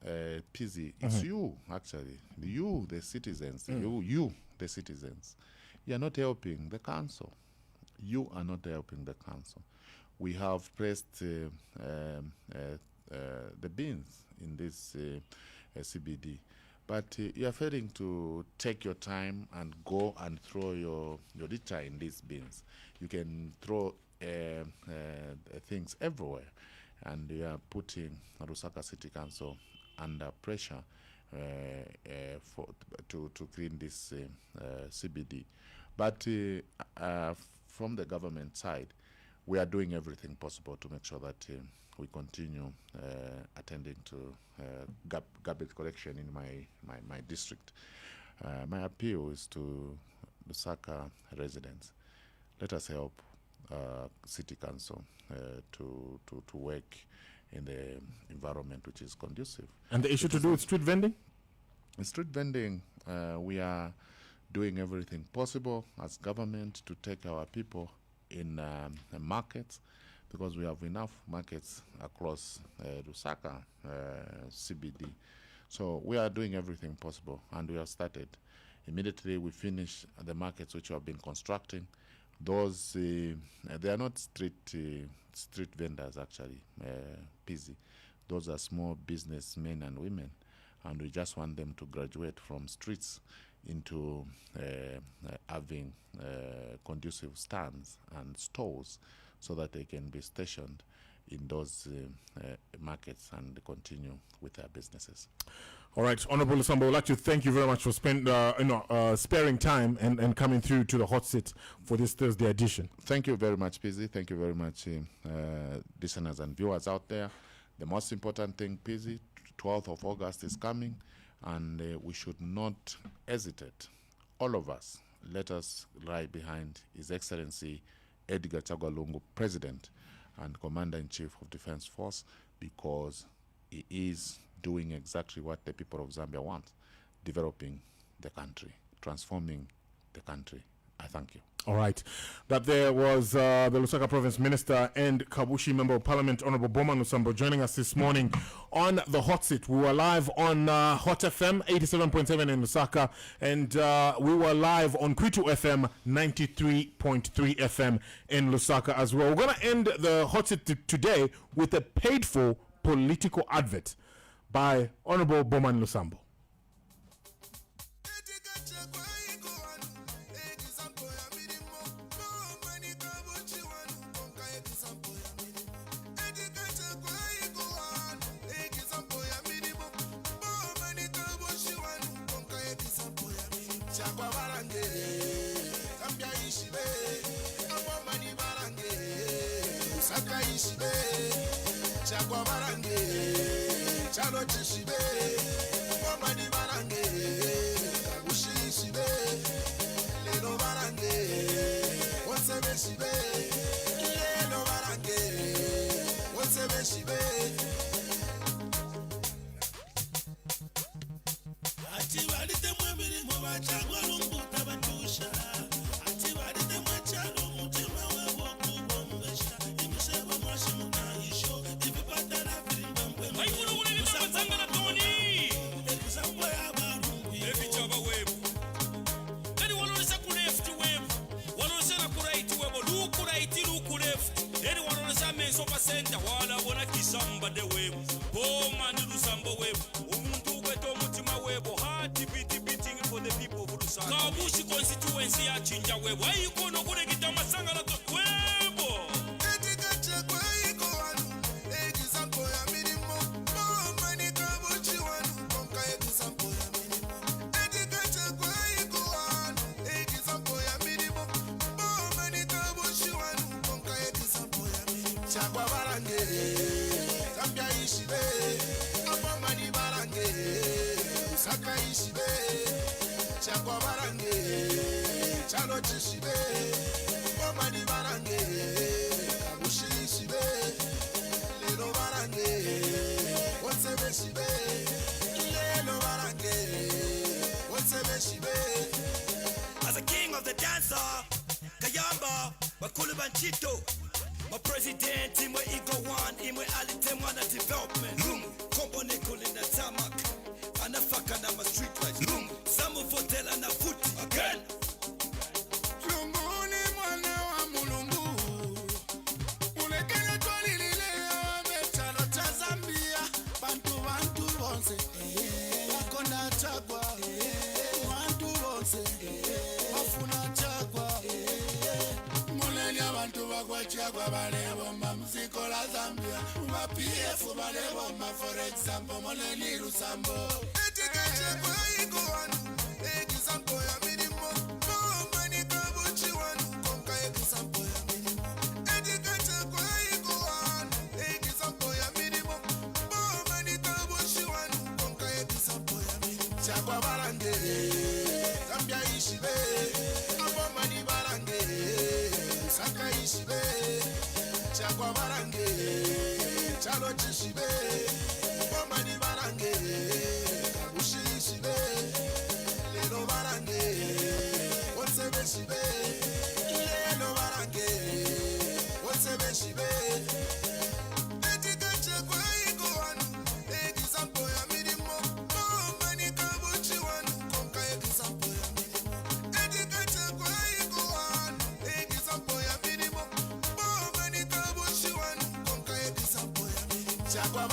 Pzee, it's you, actually. You, the citizens. You, the citizens. You are not helping the council. You are not helping the council. We have placed the bins in this CBD. But you are failing to take your time and go and throw your litter in these bins. You can throw things everywhere, and you are putting Lusaka City Council under pressure to clean this CBD. But from the government side, we are doing everything possible to make sure that we continue attending to garbage collection in my district. My appeal is to Lusaka residents. Let us help City Council to work in the environment which is conducive. And the issue to do with street vending? In street vending, we are doing everything possible as government to take our people in the markets, because we have enough markets across Lusaka CBD. So we are doing everything possible, and we have started. Immediately we finish the markets which we have been constructing. Those, they are not street vendors actually, Pzee. Those are small businessmen and women, and we just want them to graduate from streets into having conducive stands and stores, so that they can be stationed in those markets and continue with their businesses. All right, Honourable Lusambo, I would like to thank you very much for sparing time and coming through to the hot seat for this Thursday edition. Thank you very much, Pzee. Thank you very much, listeners and viewers out there. The most important thing, Pzee, 12th of August is coming, and we should not hesitate. All of us, let us lie behind His Excellency Edgar Chagwa Lungu, President and Commander-in-Chief of Defense Force, because he is doing exactly what the people of Zambia want: developing the country, transforming the country. I thank you. All right. That there was the Lusaka Province Minister and Kabushi Member of Parliament, Honourable Bowman Lusambo, joining us this morning on the hot seat. We were live on Hot FM 87.7 in Lusaka, and we were live on Kwitu FM 93.3 FM in Lusaka as well. We're going to end the hot seat today with a paid-for political advert by Honourable Bowman Lusambo. Chagwa barange, chalo chishibe, wamani barange, kabushi shibe, leno barange, wansebe shibe, leno barange, wansebe shibe. Ati walite mwemiri mwa Chagwa Lungu tabatusha, ati walite mwa chalo mutima wewo kubongesha, imisebo mwashimu na isho. Look left. Mali ya chinja webo Ikono kune kita masanga la webo Edgar Chagwa Lungu example ya minimo Bowman Kabushi wanu konka example ya minimo Edgar Chagwa Lungu example ya minimo Bowman Kabushi wanu konka example ya minimo Chagwa barange Zambia ishibe Bowman barange Lusaka ishibe Chagwa barange Alot ishibe Bowman barange Kabushi ishibe Lelo barange Wonsebe shibe Lelo barange Wonsebe shibe. As a king of the dancer, Kayamba, Wakulu Banchito, my president, Imwe Ego One, Imwe Alite Mwana Development, Lungu, Kombo Nickel in the tarmac, Anafaka Nama Street Lights, Lungu, Samu Fotela na Futi, again. Lungu ni mwana wa mulungu Ulekele twalilile Mechalo cha Zambia Bantu bonse Wakona Chagwa Bantu bonse Wafuna Chagwa Muleni abantu bakwa Chagwa balebo Mamziko la Zambia Uma PF balebo ma for example Muleni Lusambo Edgar Chagwa Lungu example ya minimo Bowman Kabushi wanu konka example ya minimo Edgar Chagwa Lungu example ya minimo Bowman Kabushi wanu konka example ya minimo Chagwa barange Zambia ishibe Bowman barange Lusaka ishibe Chagwa barange Alot ishibe Bowman barange Kabushi ishibe Lelo barange Wonsebe shibe Lelo barange Wonsebe shibe. Edgar Chagwa Lungu example ya minimo Bowman Kabushi wanu konka example ya minimo Edgar Chagwa Lungu example ya minimo Bowman Kabushi wanu konka example ya minimo Chagwa